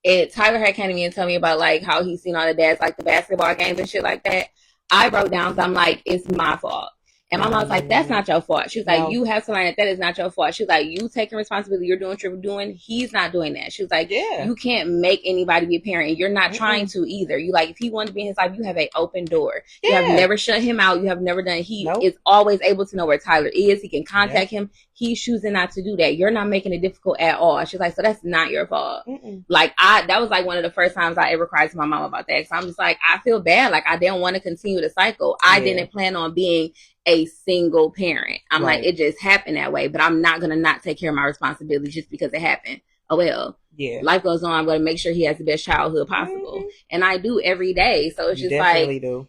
had came to me and told me about, like, how he's seen all the dads, like, the basketball games and shit like that. I broke down, so I'm like, it's my fault. And my mom's like, that's not your fault. She was like, you have to learn that is not your fault. She was like, you taking responsibility. You're doing what you're doing. He's not doing that. She was like, you can't make anybody be a parent. You're not trying to either. You, like, if he wanted to be in his life, you have an open door. You have never shut him out. You have never done. He is always able to know where Tyler is. He can contact him. He's choosing not to do that. You're not making it difficult at all. She's like, so that's not your fault. Like, that was like one of the first times I ever cried to my mom about that. So I'm just like, I feel bad. Like, I didn't want to continue the cycle. I didn't plan on being a single parent. I'm like, it just happened that way, but I'm not going to not take care of my responsibilities just because it happened. Oh, well, life goes on. I'm going to make sure he has the best childhood possible. And I do every day. So it's just like, do.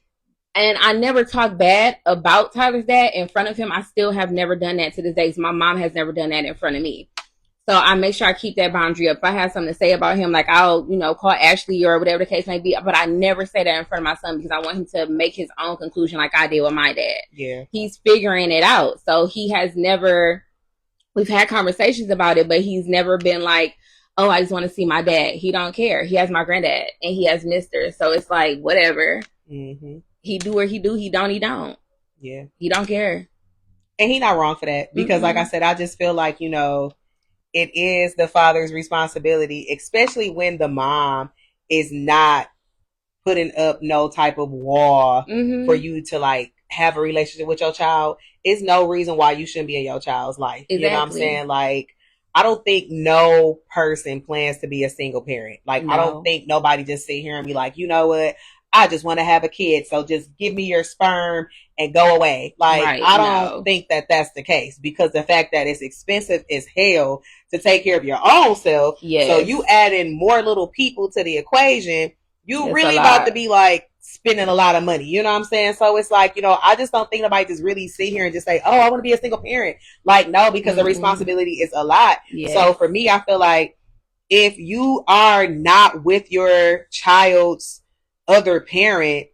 And I never talk bad about Tyler's dad in front of him. I still have never done that to this day. So my mom has never done that in front of me. So I make sure I keep that boundary up. If I have something to say about him, like, I'll, call Ashley or whatever the case may be. But I never say that in front of my son, because I want him to make his own conclusion like I did with my dad. Yeah. He's figuring it out. So he has never, we've had conversations about it, but he's never been like, oh, I just want to see my dad. He don't care. He has my granddad and he has Mister. So it's like, whatever. He do or he do. He don't, he don't. Yeah. He don't care. And he not wrong for that. Because like I said, I just feel like, it is the father's responsibility, especially when the mom is not putting up no type of wall for you to like have a relationship with your child is no reason why you shouldn't be in your child's life. Exactly. You know what I'm saying? Like, I don't think no person plans to be a single parent. Like, no. I don't think nobody just sit here and be like, you know what? I just want to have a kid. So just give me your sperm and go away. Like, right, I don't think that that's the case, because the fact that it's expensive as hell to take care of your own self. Yes. So you add in more little people to the equation, you really about to be like spending a lot of money. You know what I'm saying? So it's like, you know, I just don't think nobody just really sit here and just say, oh, I want to be a single parent. Like, no, because the responsibility is a lot. Yes. So for me, I feel like if you are not with your child's other parent,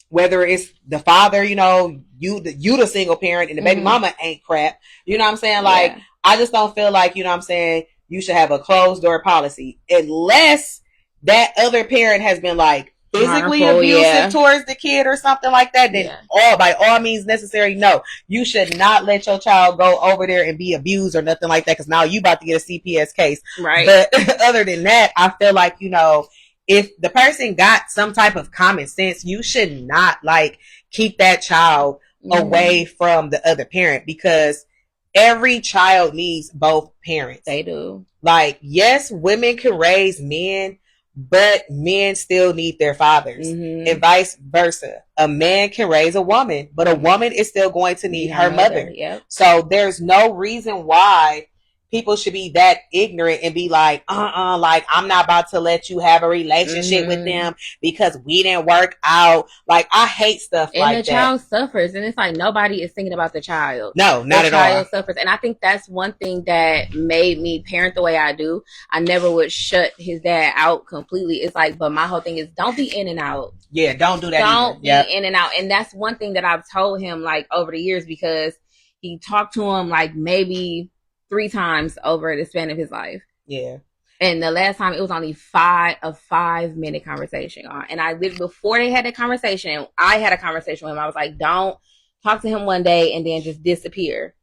whether it's the father, you know, you the single parent and the baby mama ain't crap. You know what I'm saying? Like, I just don't feel like, you know what I'm saying, you should have a closed door policy unless that other parent has been like physically abusive towards the kid or something like that. Then by all means necessary, no, you should not let your child go over there and be abused or nothing like that, because now you about to get a CPS case. Right. But other than that, I feel like, you know, if the person got some type of common sense, you should not like keep that child away from the other parent, because every child needs both parents. They do. Like, yes, women can raise men, but men still need their fathers, and vice versa. A man can raise a woman, but a woman is still going to need her mother. Yep. So there's no reason why people should be that ignorant and be like, like, I'm not about to let you have a relationship with them because we didn't work out. Like, I hate stuff like that. And the child suffers, and it's like nobody is thinking about the child. No, not at all. The child suffers, and I think that's one thing that made me parent the way I do. I never would shut his dad out completely. It's like, but my whole thing is, don't be in and out. Yeah, don't do that. Don't be in and out. And that's one thing that I've told him, like, over the years, because he talked to him like maybe 3 times over the span of his life. Yeah. And the last time it was only a 5-minute conversation. And I lived before they had the conversation. I had a conversation with him. I was like, don't talk to him one day and then just disappear.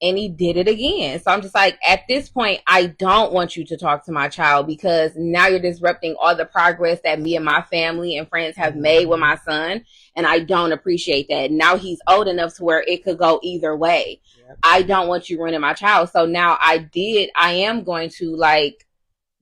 And he did it again. So I'm just like, at this point, I don't want you to talk to my child, because now you're disrupting all the progress that me and my family and friends have made with my son. And I don't appreciate that. Now he's old enough to where it could go either way. Yep. I don't want you ruining my child. So now I am going to like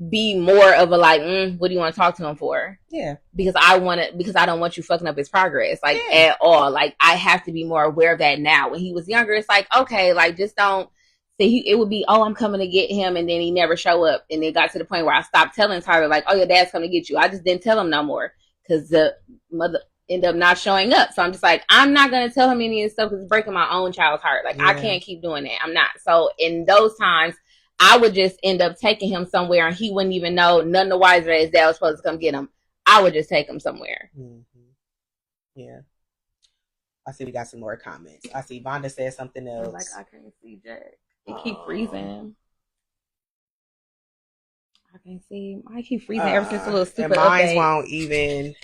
be more of a like, what do you want to talk to him for? Yeah. Because I don't want you fucking up his progress, like, at all. Like, I have to be more aware of that now. When he was younger, it's like, okay, like, just don't say it would be, oh, I'm coming to get him, and then he never show up. And it got to the point where I stopped telling Tyler, like, oh, your dad's coming to get you. I just didn't tell him no more, because the mother ended up not showing up. So I'm just like, I'm not going to tell him any of this stuff, because it's breaking my own child's heart. Like, I can't keep doing that. I'm not. So in those times, I would just end up taking him somewhere, and he wouldn't even know, none the wiser that his dad was supposed to come get him. I would just take him somewhere. Yeah. I see we got some more comments. I see Vonda said something else. Like, I can't see Jack. It keep freezing. I can't see. I keep freezing ever since the little stupid update. Mine won't even.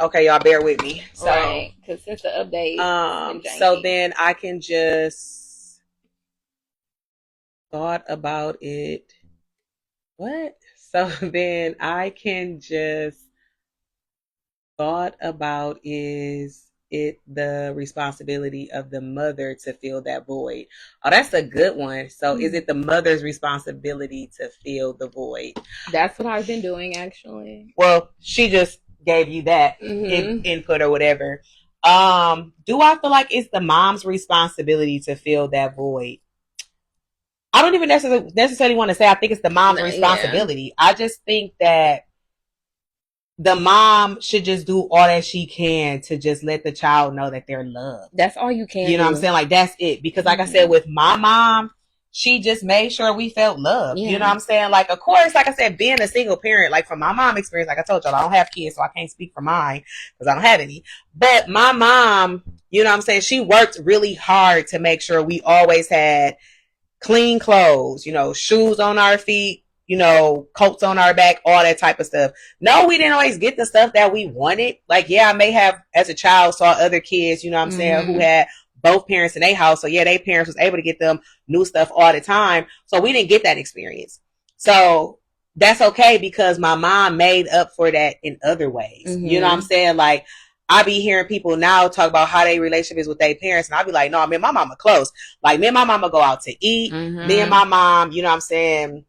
Okay, y'all bear with me. So, right, because since the update. So then I can just thought about it. What? So then I can just thought about, is it the responsibility of the mother to fill that void? Oh, that's a good one. So is it the mother's responsibility to fill the void? That's what I've been doing, actually. Well, she just gave you that input or whatever. Do I feel like it's the mom's responsibility to fill that void? I don't even necessarily want to say I think it's the mom's responsibility. I just think that the mom should just do all that she can to just let the child know that they're loved. That's all you can do. You know what I'm saying? Like, that's it. Because like I said, with my mom, she just made sure we felt loved. Yeah. You know what I'm saying? Like, of course, like I said, being a single parent, like from my mom experience, like I told y'all, I don't have kids, so I can't speak for mine because I don't have any. But my mom, you know what I'm saying? She worked really hard to make sure we always had clean clothes, you know, shoes on our feet, you know, coats on our back, all that type of stuff. No, we didn't always get the stuff that we wanted. Like, yeah, I may have, as a child, saw other kids, you know what I'm saying, who had both parents in their house. So, yeah, their parents was able to get them new stuff all the time. So we didn't get that experience. So that's okay because my mom made up for that in other ways. Mm-hmm. You know what I'm saying? Like, I be hearing people now talk about how their relationship is with their parents, and I be like, no, me and my mama close. Like, me and my mama go out to eat. Mm-hmm. Me and my mom, you know what I'm saying?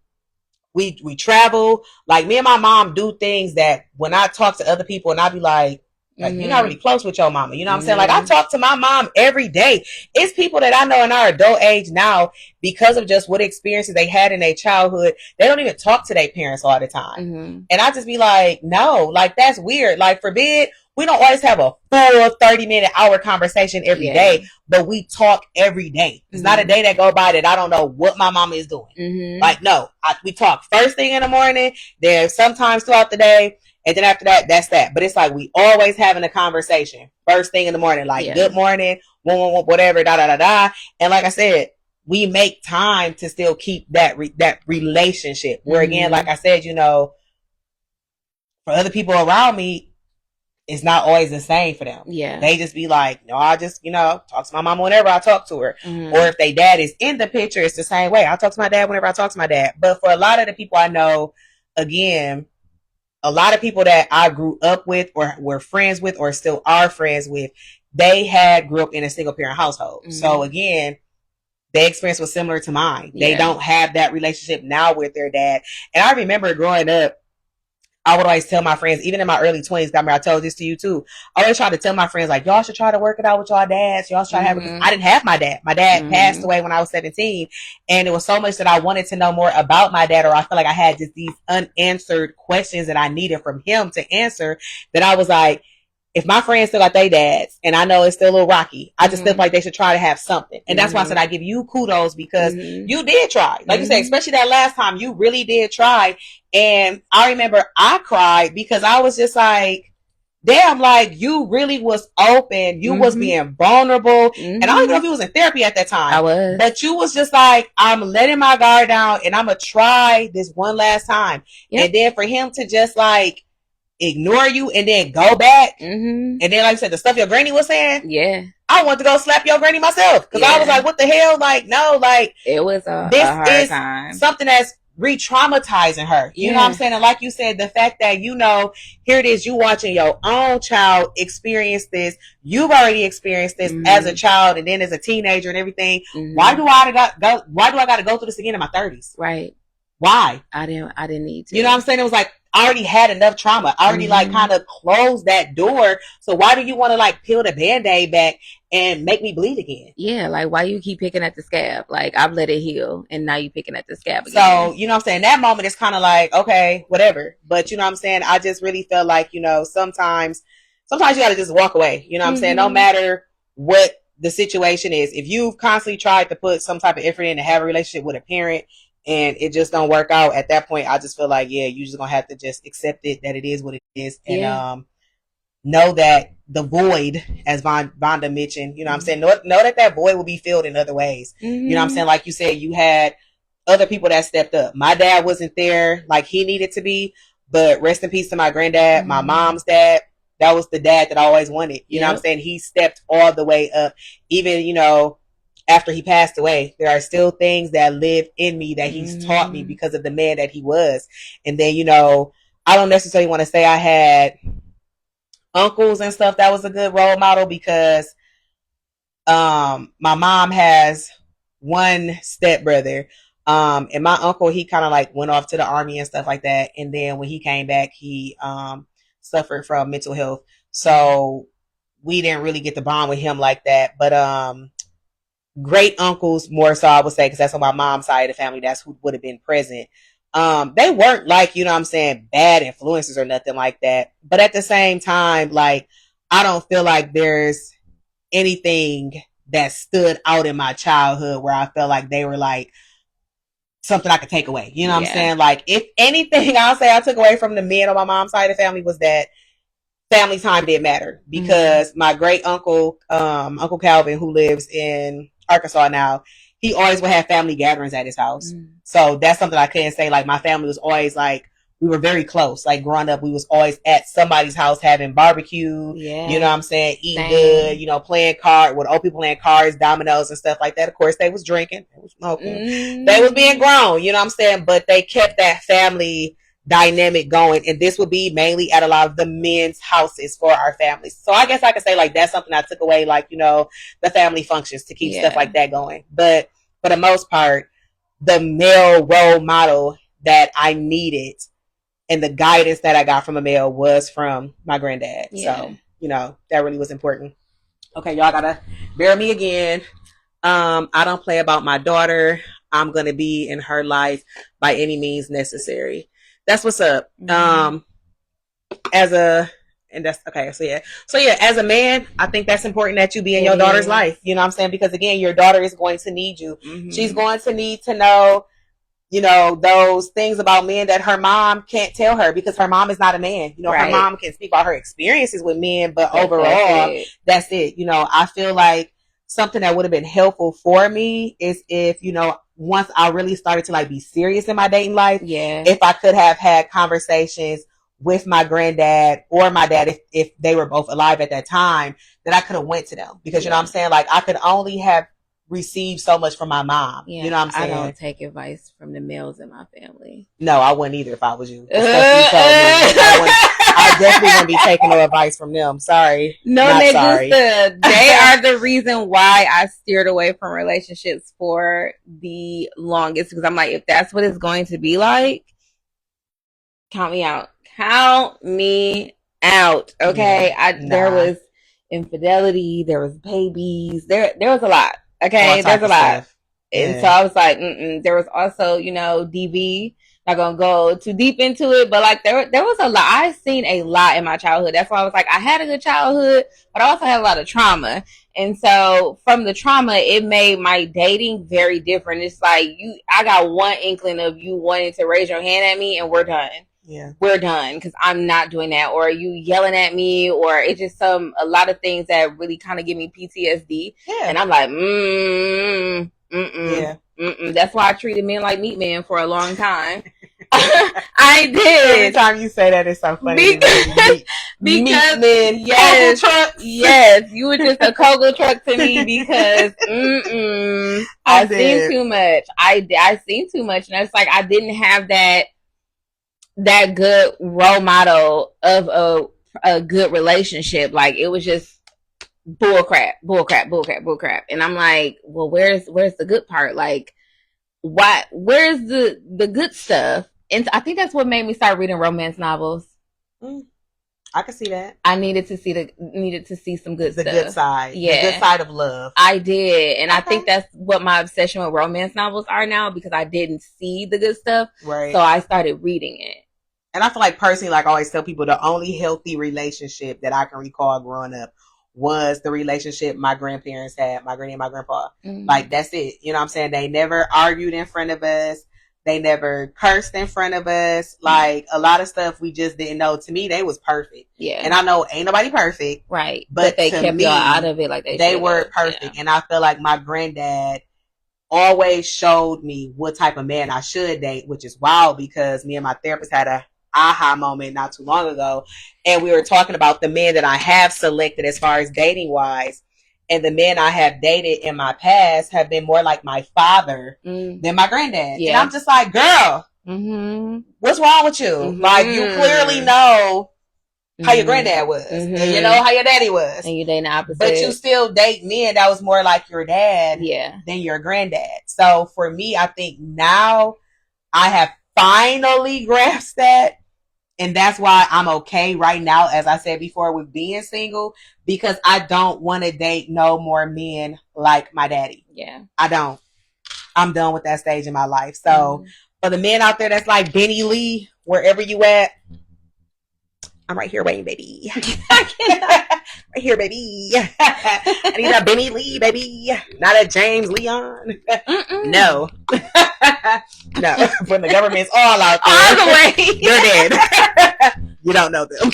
We travel. Like, me and my mom do things that when I talk to other people, and I be like, you're not really close with your mama. You know what I'm saying? Like, I talk to my mom every day. It's people that I know in our adult age now, because of just what experiences they had in their childhood, they don't even talk to their parents all the time. And I just be like, no, like, that's weird. Like, forbid, we don't always have a full 30-minute hour conversation every day, but we talk every day. It's not a day that go by that I don't know what my mama is doing. Like, no, we talk first thing in the morning, then sometimes throughout the day, and then after that, that's that. But it's like we always having a conversation first thing in the morning, like good morning, whatever, da da da da. And like I said, we make time to still keep that relationship. Where again, like I said, you know, for other people around me, it's not always the same for them. Yeah. They just be like, no, I just, you know, talk to my mom whenever I talk to her. Or if they dad is in the picture, it's the same way. I talk to my dad whenever I talk to my dad. But for a lot of the people I know, again, a lot of people that I grew up with or were friends with or still are friends with, they grew up in a single parent household. So again, their experience was similar to mine. They don't have that relationship now with their dad. And I remember growing up, I would always tell my friends, even in my early 20s, I mean, I told this to you too. I always try to tell my friends, like, y'all should try to work it out with y'all dads. Y'all should try to have it. I didn't have my dad. My dad passed away when I was 17. And it was so much that I wanted to know more about my dad, or I feel like I had just these unanswered questions that I needed from him to answer, that I was like, if my friends still got their dads, and I know it's still a little rocky, I just feel like they should try to have something. And that's why I said I give you kudos, because you did try. Like you said, especially that last time, you really did try. And I remember I cried because I was just like, damn, like, you really was open. You was being vulnerable. And I don't even know if you was in therapy at that time. I was. But you was just like, I'm letting my guard down and I'm going to try this one last time. And then for him to just like ignore you and then go back. And then, like you said, the stuff your granny was saying. Yeah. I want to go slap your granny myself. Because I was like, what the hell? Like, no, like. It was a hard time. Something that's re-traumatizing her. You know what I'm saying? And like you said, the fact that, you know, here it is, you watching your own child experience this. You've already experienced this as a child and then as a teenager and everything. Why do I got to go through this again in my 30s? Right. Why? I didn't need to. You know what I'm saying? It was like, I already had enough trauma. I already like kind of closed that door. So why do you want to like peel the Band-Aid back and make me bleed again? Yeah, like, why you keep picking at the scab? Like, I've let it heal and now you picking at the scab again. So, you know what I'm saying? That moment is kind of like, okay, whatever. But you know what I'm saying? I just really felt like, you know, sometimes you got to just walk away. You know what I'm saying? No matter what the situation is. If you've constantly tried to put some type of effort in to have a relationship with a parent, and it just don't work out, at that point, I just feel like, yeah, you're just going to have to just accept it, that it is what it is. And know that the void, as Vonda mentioned, you know what I'm saying? Know that void will be filled in other ways. You know what I'm saying? Like you said, you had other people that stepped up. My dad wasn't there like he needed to be, but rest in peace to my granddad, my mom's dad. That was the dad that I always wanted. You know what I'm saying? He stepped all the way up. Even, you know, after he passed away, there are still things that live in me that he's taught me because of the man that he was. And then, you know, I don't necessarily want to say I had uncles and stuff that was a good role model, because my mom has one stepbrother. And my uncle, he kind of like went off to the army and stuff like that. And then when he came back, he suffered from mental health. So we didn't really get to bond with him like that. But great uncles more so, I would say, because that's on my mom's side of the family, that's who would have been present. They weren't like, you know what I'm saying, bad influences or nothing like that. But at the same time, like, I don't feel like there's anything that stood out in my childhood where I felt like they were like something I could take away. You know what I'm saying? Like, if anything, I'll say I took away from the men on my mom's side of the family was that family time did matter, because my great uncle, Uncle Calvin, who lives in Arkansas now, he always would have family gatherings at his house. So that's something I couldn't say. Like, my family was always like we were very close. Like growing up, we was always at somebody's house having barbecue. Yeah. You know what I'm saying? Eating good, you know, playing cards with old people playing cards, dominoes and stuff like that. Of course, they was drinking, they was smoking, they was being grown, you know what I'm saying? But they kept that family dynamic going, and this would be mainly at a lot of the men's houses for our families. So I guess I could say like that's something I took away, like, you know, the family functions to keep stuff like that going. But for the most part, the male role model that I needed and the guidance that I got from a male was from my granddad. So, you know, that really was important. Okay, y'all gotta bear me again. I don't play about my daughter. I'm gonna be in her life by any means necessary. That's what's up. As a, and that's okay. So yeah, as a man, I think that's important that you be in your daughter's life. You know what I'm saying? Because again, your daughter is going to need you. She's going to need to know, you know, those things about men that her mom can't tell her, because her mom is not a man. You know, her mom can speak about her experiences with men, but overall, that's it. You know, I feel like something that would have been helpful for me is if, you know, once I really started to like be serious in my dating life, if I could have had conversations with my granddad or my dad, if they were both alive at that time, that I could have went to them, because you know what I'm saying? Like I could only have received so much from my mom. You know what I'm saying? I don't take advice from the males in my family. No, I wouldn't either if I was you. I definitely wouldn't be taking no advice from them. Sorry. No, sorry. They are the reason why I steered away from relationships for the longest, because I'm like, if that's what it's going to be like, count me out. Count me out. Okay. There was infidelity, there was babies, there was a lot. Okay, there's a lot. And so I was like, there was also, you know, DV. Not gonna go too deep into it, but like there was a lot. I've seen a lot in my childhood. That's why I was like, I had a good childhood, but I also had a lot of trauma. And so from the trauma, it made my dating very different. It's like I got one inkling of you wanting to raise your hand at me and we're done. Yeah, we're done, because I'm not doing that, or you yelling at me, or it's just a lot of things that really kind of give me PTSD. And I'm like, that's why I treated men like meat men for a long time. I did. Every time you say that, it's so funny. Because meat men, yes, you were just a Kogel truck to me, because I've seen too much. I seen too much, and it's like I didn't have that good role model of a good relationship. Like it was just bull crap. And I'm like, well, where's the good part? Like, where's the good stuff? And I think that's what made me start reading romance novels. I can see that. I needed to see some good stuff. The good side. Yeah. The good side of love. I did. And I think that's what my obsession with romance novels are now, because I didn't see the good stuff. Right. So I started reading it. And I feel like personally, like I always tell people, the only healthy relationship that I can recall growing up was the relationship my grandparents had, my granny and my grandpa. Like that's it. You know what I'm saying? They never argued in front of us. They never cursed in front of us. Like a lot of stuff we just didn't know. To me, they was perfect. Yeah. And I know ain't nobody perfect. Right. But they kept y'all out of it like they were perfect. Yeah. And I feel like my granddad always showed me what type of man I should date, which is wild, because me and my therapist had a aha moment not too long ago, and we were talking about the men that I have selected as far as dating wise, and the men I have dated in my past have been more like my father than my granddad. And I'm just like, girl, what's wrong with you? Like you clearly know how your granddad was, and you know how your daddy was, and you dating opposite, but you still date men that was more like your dad than your granddad. So for me, I think now I have finally grasped that. And that's why I'm okay right now, as I said before, with being single, because I don't want to date no more men like my daddy. Yeah. I don't. I'm done with that stage in my life. So for the men out there that's like Benny Lee, wherever you at, I'm right here waiting, baby. Right here, baby. I need a Benny Lee, baby. Not a James Leon. No. No. When the government's all out there. All the way. You're dead. You don't know them.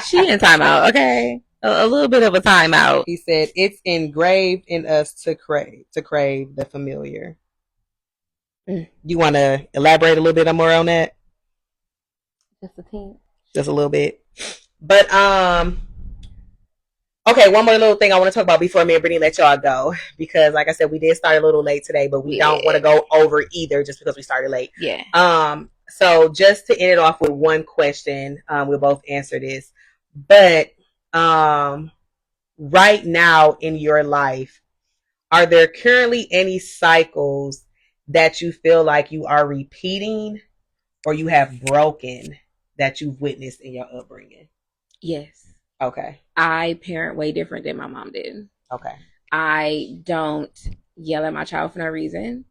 She in timeout, okay? A little bit of a timeout. He said, it's engraved in us to crave the familiar. You want to elaborate a little bit more on that? Just a teeny. Just a little bit. But okay, one more little thing I want to talk about before me and Brittany let y'all go, because like I said, we did start a little late today, but we don't want to go over either just because we started late. Yeah. So just to end it off with one question, we'll both answer this. But right now in your life, are there currently any cycles that you feel like you are repeating or you have broken that you've witnessed in your upbringing? Yes. Okay. I parent way different than my mom did. Okay. I don't yell at my child for no reason.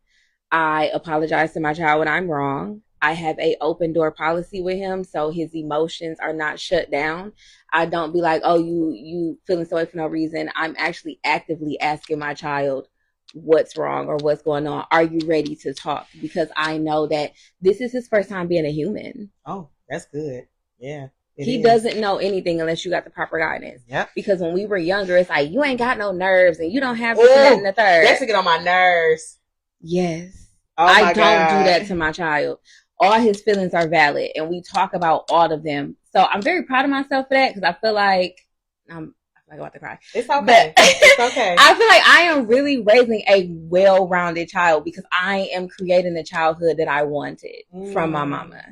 I apologize to my child when I'm wrong. I have a open door policy with him, so his emotions are not shut down. I don't be like, oh, you feeling so way for no reason. I'm actually actively asking my child what's wrong or what's going on. Are you ready to talk? Because I know that this is his first time being a human. Oh, that's good. Yeah. He doesn't know anything unless you got the proper guidance. Yep. Because when we were younger, it's like, you ain't got no nerves and you don't have this and that and the third. That's to get on my nerves. Yes. Oh I my don't God. do that to my child. All his feelings are valid and we talk about all of them. So I'm very proud of myself for that because I feel like I'm about to cry. It's okay. It's okay. I feel like I am really raising a well-rounded child because I am creating the childhood that I wanted from my mama.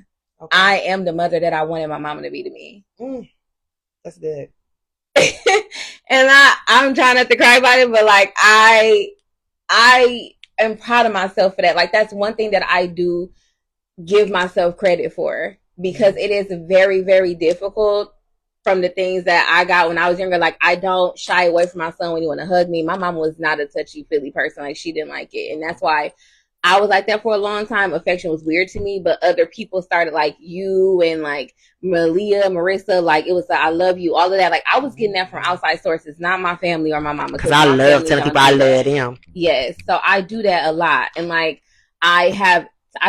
Okay. I am the mother that I wanted my mama to be to me. That's good. And I'm trying not to cry about it, but like I am proud of myself for that. Like that's one thing that I do give myself credit for because it is very, very difficult from the things that I got when I was younger. Like I don't shy away from my son when he want to hug me. My mom was not a touchy-feely person. Like she didn't like it. And that's why I was like that for a long time. Affection was weird to me, but other people started like you and like Malia, Marissa, like it was like, I love you, all of that. Like I was getting that from outside sources, not my family or my mama. Because I love telling people I love them. Yes. So I do that a lot. And like I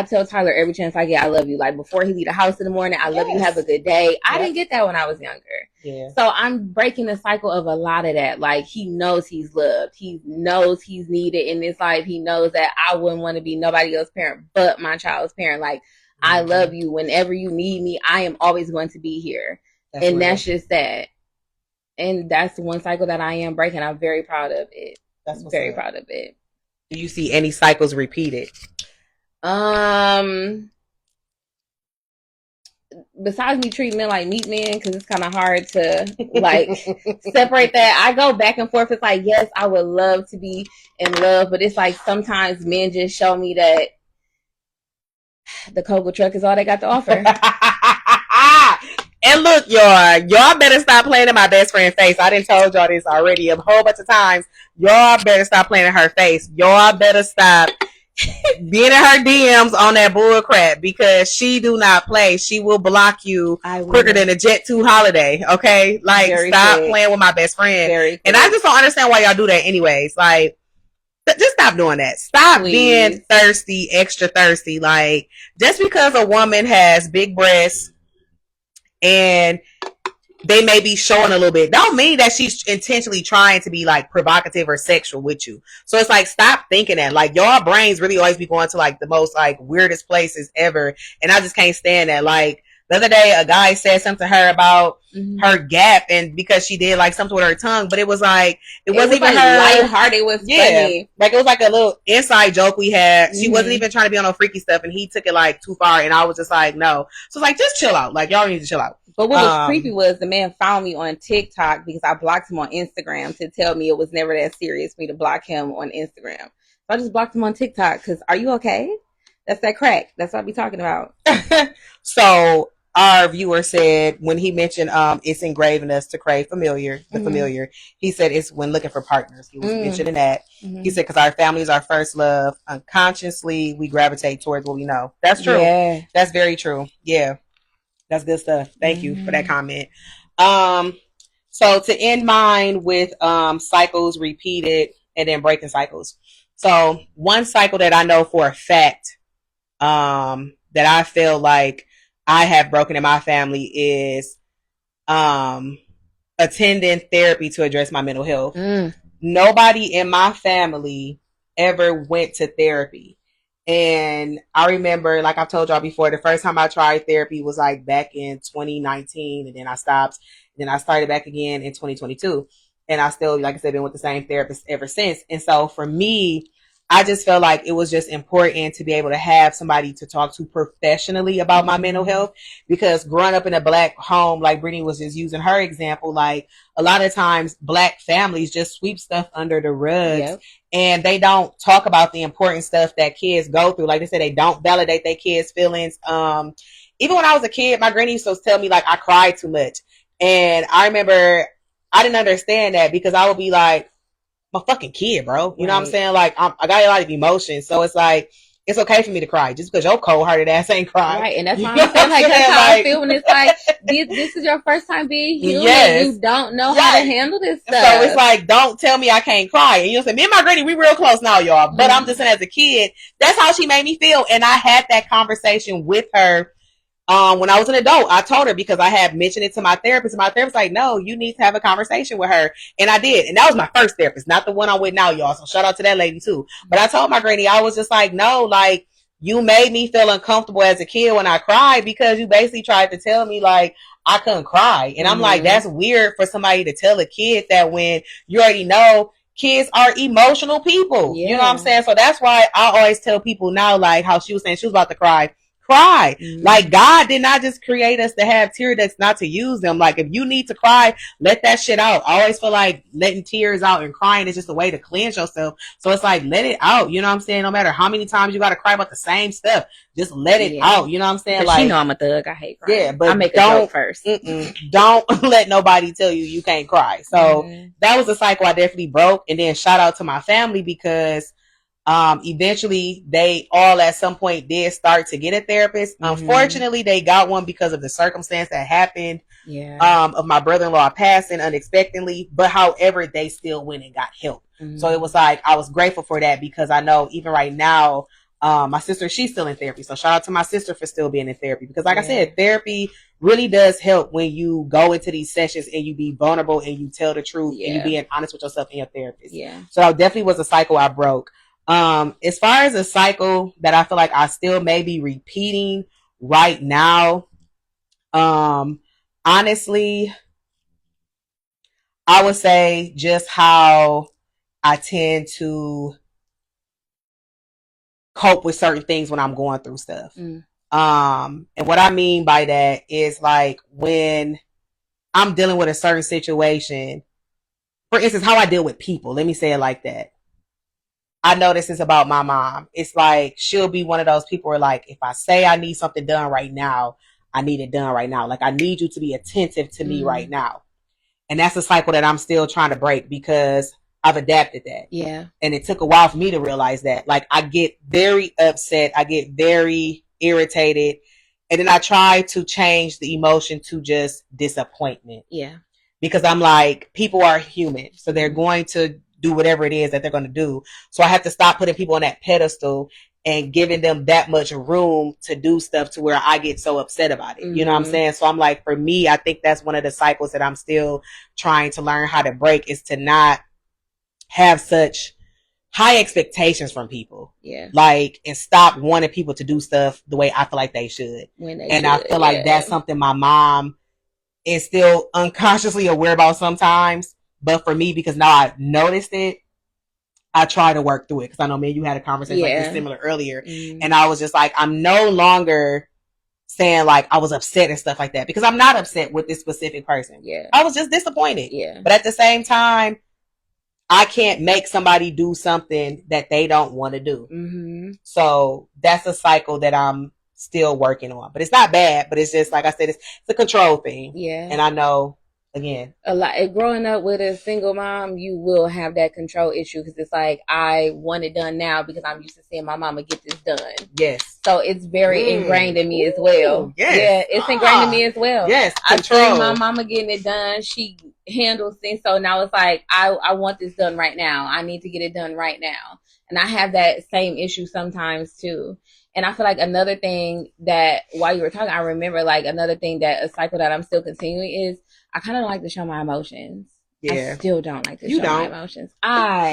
tell Tyler every chance I get, I love you. Like before he leave the house in the morning, I love you, have a good day. I didn't get that when I was younger. Yeah. So I'm breaking the cycle of a lot of that. Like he knows he's loved. He knows he's needed in this life. He knows that I wouldn't want to be nobody else's parent but my child's parent. Like I love you. Whenever you need me, I am always going to be here. That's just that. And that's one cycle that I am breaking. I'm very proud of it. That's very proud of it. Do you see any cycles repeated? Besides me treating men like meat men, because it's kind of hard to like separate that. I go back and forth. It's like, yes, I would love to be in love, but it's like sometimes men just show me that the Kogel truck is all they got to offer. And look, y'all better stop playing in my best friend's face. I done told y'all this already a whole bunch of times. Y'all better stop playing in her face. Y'all better stop being in her DMs on that bull crap because she do not play. She will block you quicker than a Jet 2 holiday. Okay, like stop playing with my best friend. And I just don't understand why y'all do that. Anyways, like just stop doing that. Stop being thirsty, extra thirsty. Like just because a woman has big breasts and they may be showing a little bit, don't mean that she's intentionally trying to be like provocative or sexual with you. So it's like, stop thinking that. Like y'all brains really always be going to like the most like weirdest places ever. And I just can't stand that. Like the other day, a guy said something to her about her gap and because she did like something with her tongue, but it was like, it wasn't even like her. Lighthearted. It was funny. Like it was like a little inside joke we had. She wasn't even trying to be on no freaky stuff and he took it like too far. And I was just like, no. So it's like, just chill out. Like y'all need to chill out. But what was creepy was the man found me on TikTok because I blocked him on Instagram to tell me it was never that serious for me to block him on Instagram. So I just blocked him on TikTok because are you okay? That's that crack. That's what I be talking about. So our viewer said when he mentioned it's engraved in us to crave familiar, familiar, he said it's when looking for partners. He was mentioning that. He said because our family is our first love. Unconsciously, we gravitate towards what we know. That's true. Yeah. That's very true. Yeah. That's good stuff. Thank you for that comment. So to end mine with cycles repeated and then breaking cycles. So one cycle that I know for a fact that I feel like I have broken in my family is attending therapy to address my mental health. Nobody in my family ever went to therapy. And I remember, like I've told y'all before, the first time I tried therapy was like back in 2019, and then I stopped. And then I started back again in 2022. And I still, like I said, been with the same therapist ever since. And so for me, I just felt like it was just important to be able to have somebody to talk to professionally about my mental health. Because growing up in a black home, like Brittany was just using her example, like a lot of times black families just sweep stuff under the rugs. Yep. And they don't talk about the important stuff that kids go through. Like they said, they don't validate their kids' feelings. Even when I was a kid, my granny used to tell me like I cried too much. And I remember I didn't understand that because I would be like, I'm a fucking kid, bro. You know what I'm saying? Like, I got a lot of emotions. So it's like, it's okay for me to cry just because your cold-hearted ass ain't crying. Right, and that's why I'm saying, like, that's how I feel when it's like, this is your first time being human. Yes. You don't know how to handle this stuff. So it's like, don't tell me I can't cry. And you'll say, me and my granny, we real close now, y'all. But I'm just saying, as a kid, that's how she made me feel. And I had that conversation with her when I was an adult. I told her because I had mentioned it to my therapist, and my therapist was like, no, you need to have a conversation with her. And I did. And that was my first therapist, not the one I'm with now, y'all. So shout out to that lady too. But I told my granny, I was just like, no, like, you made me feel uncomfortable as a kid when I cried because you basically tried to tell me like I couldn't cry. And I'm like, that's weird for somebody to tell a kid that when you already know kids are emotional people. Yeah. You know what I'm saying? So that's why I always tell people now, like how she was saying she was about to cry. Cry. Like God did not just create us to have tear ducts, not to use them. Like if you need to cry, let that shit out. I always feel like letting tears out and crying is just a way to cleanse yourself. So it's like let it out. You know what I'm saying? No matter how many times you got to cry about the same stuff, just let it out. You know what I'm saying? Like you know I'm a thug. I hate crying. Yeah, but I make a joke first. Don't let nobody tell you can't cry. So that was a cycle I definitely broke. And then shout out to my family because eventually they all at some point did start to get a therapist. Unfortunately, they got one because of the circumstance that happened. Of my brother-in-law passing unexpectedly, but however, they still went and got help. So it was like, I was grateful for that because I know even right now, my sister, she's still in therapy. So shout out to my sister for still being in therapy because like I said, therapy really does help when you go into these sessions and you be vulnerable and you tell the truth and you being honest with yourself and your therapist. So that definitely was a cycle I broke. As far as a cycle that I feel like I still may be repeating right now, honestly, I would say just how I tend to cope with certain things when I'm going through stuff. And what I mean by that is like when I'm dealing with a certain situation, for instance, how I deal with people, let me say it like that. I know this is about my mom. It's like she'll be one of those people where like if I say I need something done right now, I need it done right now. Like I need you to be attentive to me right now. And that's a cycle that I'm still trying to break because I've adapted that. Yeah. And it took a while for me to realize that. Like I get very upset, I get very irritated, and then I try to change the emotion to just disappointment. Yeah. Because I'm like, people are human, so they're going to do whatever it is that they're going to do. So I have to stop putting people on that pedestal and giving them that much room to do stuff to where I get so upset about it. You know what I'm saying? So I'm like, for me, I think that's one of the cycles that I'm still trying to learn how to break is to not have such high expectations from people. Yeah. Like, and stop wanting people to do stuff the way I feel like they should. I feel like that's something my mom is still unconsciously aware about sometimes. But for me, because now I've noticed it, I try to work through it. Because I know, man, you had a conversation like this similar earlier. And I was just like, I'm no longer saying like I was upset and stuff like that. Because I'm not upset with this specific person. Yeah. I was just disappointed. Yeah. But at the same time, I can't make somebody do something that they don't want to do. So that's a cycle that I'm still working on. But it's not bad. But it's just, like I said, it's a control thing. Yeah. And I know, again, a lot growing up with a single mom, you will have that control issue because it's like I want it done now because I'm used to seeing my mama get this done. Yes. So it's very ingrained in me as well. Yes. Yeah, it's ingrained in me as well. Yes. Control. I see my mama getting it done. She handles things. So now it's like I want this done right now. I need to get it done right now. And I have that same issue sometimes too. And I feel like another thing that while you were talking, I remember like another thing that a cycle that I'm still continuing is I kind of don't like to show my emotions. Yeah. I still don't like to You show my don't. emotions. I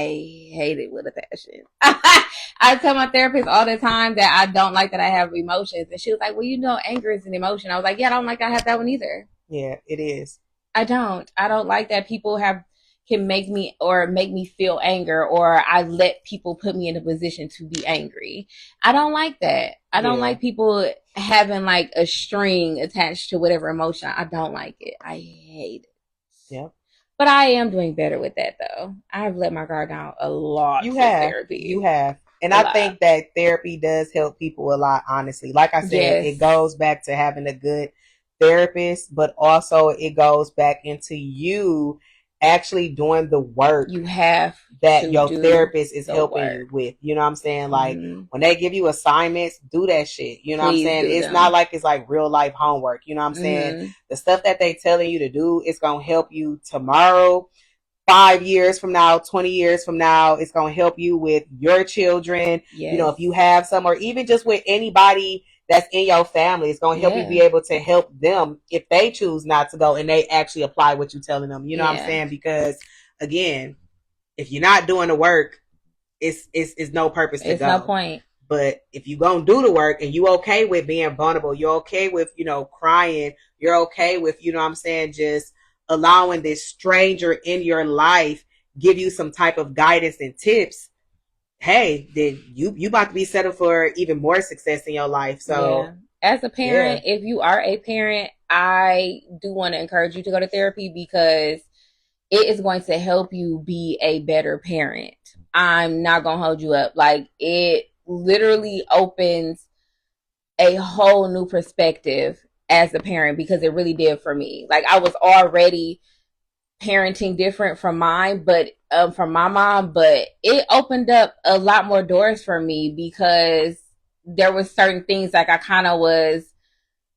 hate it with a passion. I tell my therapist all the time that I don't like that I have emotions. And she was like, well, you know, anger is an emotion. I was like, yeah, I don't like I have that one either. Yeah, it is. I don't. I don't like that people can make me feel anger, or I let people put me in a position to be angry. I don't like that. I don't like people having like a string attached to whatever emotion. I don't like it. I hate it. Yeah. But I am doing better with that though. I've let my guard down a lot You with have. therapy. You have. And I think that therapy does help people a lot, honestly. Like I said, it goes back to having a good therapist, but also it goes back into you actually doing the work you have that your therapist is helping you with. You know what I'm saying? Like when they give you assignments, do that shit. You know what I'm saying? It's not like it's like real life homework. You know what I'm saying? The stuff that they telling you to do is gonna help you tomorrow, 5 years from now, 20 years from now. It's going to help you with your children. Yes. You know, if you have some, or even just with anybody that's in your family, it's going to help you be able to help them if they choose not to go and they actually apply what you're telling them. You know what I'm saying? Because again, if you're not doing the work, it's no purpose to go. It's no point. But if you gonna do the work and you okay with being vulnerable, you're okay with, you know, crying, you're okay with, you know what I'm saying, just allowing this stranger in your life give you some type of guidance and tips, hey, then you about to be set up for even more success in your life. So as a parent, if you are a parent, I do want to encourage you to go to therapy because it is going to help you be a better parent. I'm not gonna hold you up. Like, it literally opens a whole new perspective as a parent, because it really did for me. Like, I was already parenting different from mine, but from my mom, but it opened up a lot more doors for me because there was certain things like I kind of was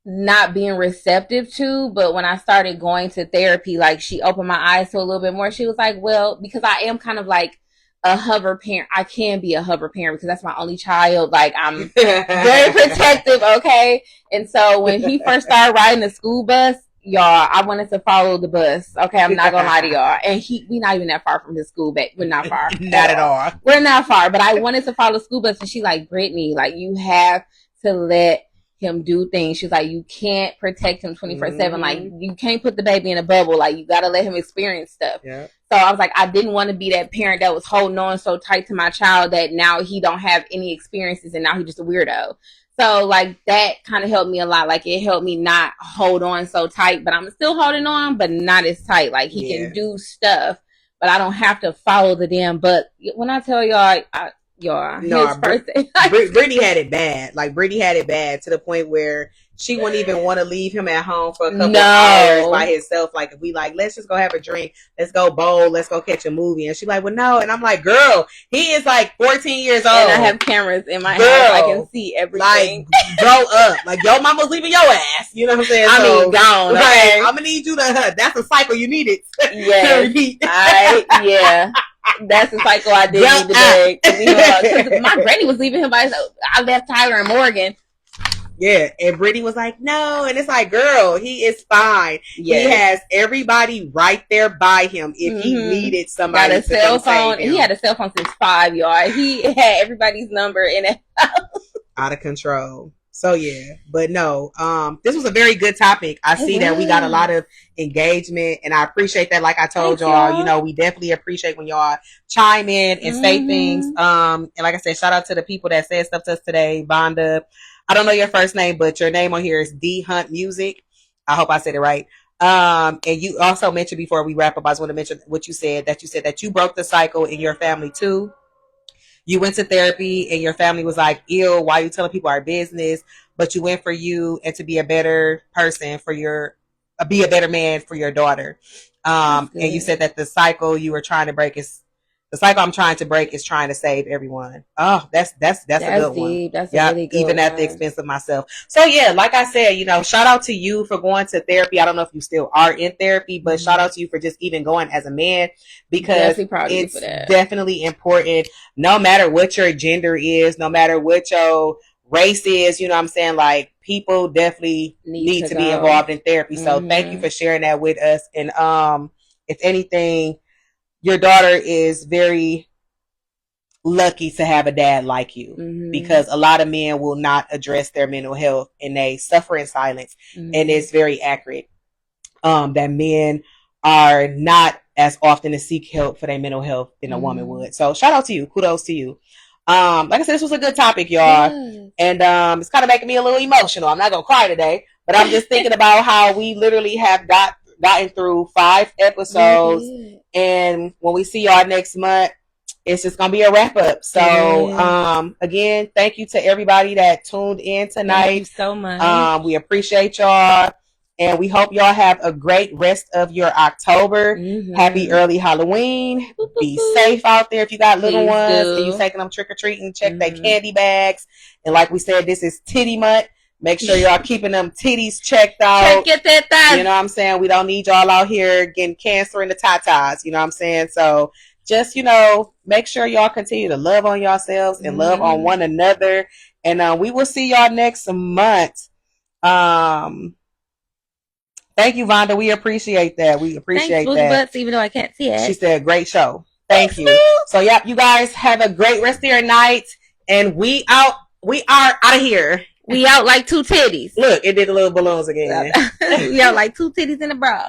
not being receptive to. But when I started going to therapy, like, she opened my eyes to a little bit more. She was like, well, because I am kind of like a hover parent. I can be a hover parent because that's my only child. Like, I'm very protective, okay? And so when he first started riding the school bus, y'all, I wanted to follow the bus. Okay, I'm not gonna lie to y'all. And we not even that far from his school, but we're not far. Not at all. We're not far. But I wanted to follow the school bus, and she's like, Brittany, like, you have to let him do things. She's like, you can't protect him 24/7. Like, you can't put the baby in a bubble. Like, you gotta let him experience stuff. Yeah. So I was like, I didn't want to be that parent that was holding on so tight to my child that now he don't have any experiences and now he's just a weirdo. So, like, that kind of helped me a lot. Like, it helped me not hold on so tight, but I'm still holding on, but not as tight. Like, he can do stuff, but I don't have to follow the damn buck. When I tell y'all, his person. Brittany had it bad. Like, Brittany had it bad to the point where she wouldn't even want to leave him at home for a couple of hours by himself. Like, if we like, let's just go have a drink, let's go bowl, let's go catch a movie, and she's like, well, no. And I'm like, girl, he is like 14 years old, and I have cameras in my house. I can see everything. Like, grow up. Like, your mama's leaving your ass. You know what I'm saying? I mean, gone. Okay? I'm gonna need you to. That's a cycle you needed. Yeah. That's the cycle I did need to break. Because my granny was leaving him by himself. I left Tyler and Morgan. Yeah, and Brittany was like, no. And it's like, girl, he is fine. Yes. He has everybody right there by him if he needed somebody. Got a cell phone. He had a cell phone since 5, y'all. He had everybody's number in it. Out of control. So yeah, but no, this was a very good topic. I see that we got a lot of engagement, and I appreciate that. Like I told y'all, you know, we definitely appreciate when y'all chime in and say things. And like I said, shout out to the people that said stuff to us today. Vonda, I don't know your first name, but your name on here is D Hunt Music. I hope I said it right. And you also mentioned before we wrap up, I just want to mention what you said that you broke the cycle in your family too. You went to therapy and your family was like, ew, why are you telling people our business? But you went for you and to be a better person be a better man for your daughter. And you said that the cycle you were trying to break the cycle I'm trying to break is trying to save everyone. Oh, that's a good one. That's a really good even one. At the expense of myself. So yeah, like I said, you know, shout out to you for going to therapy. I don't know if you still are in therapy, but shout out to you for just even going as a man, because it's definitely important. No matter what your gender is, no matter what your race is, you know what I'm saying? Like, people definitely need to be involved in therapy. So thank you for sharing that with us. And if anything, your daughter is very lucky to have a dad like you, because a lot of men will not address their mental health and they suffer in silence. And it's very accurate that men are not as often to seek help for their mental health than a woman would. So shout out to you. Kudos to you. Like I said, this was a good topic, y'all. And it's kind of making me a little emotional. I'm not gonna cry today, but I'm just thinking about how we literally have gotten through 5 episodes. And when we see y'all next month, it's just gonna be a wrap up. So again, thank you to everybody that tuned in tonight. Thank you so much. We appreciate y'all, and we hope y'all have a great rest of your October. Happy early Halloween. Be safe out there if you got little ones and you taking them trick-or-treating. Check their candy bags. And like we said, this is titty month. Make sure y'all keeping them titties checked out. Check that thigh. You know what I'm saying? We don't need y'all out here getting cancer in the tatas. You know what I'm saying? So just, make sure y'all continue to love on yourselves and love on one another. And we will see y'all next month. Thank you, Vonda. We appreciate that. We appreciate that. Butts, even though I can't see it. She said, great show. Thank you. So, yep, you guys have a great rest of your night. And we are out of here. We out like 2 titties. Look, it did the little balloons again. We out like 2 titties in a bra.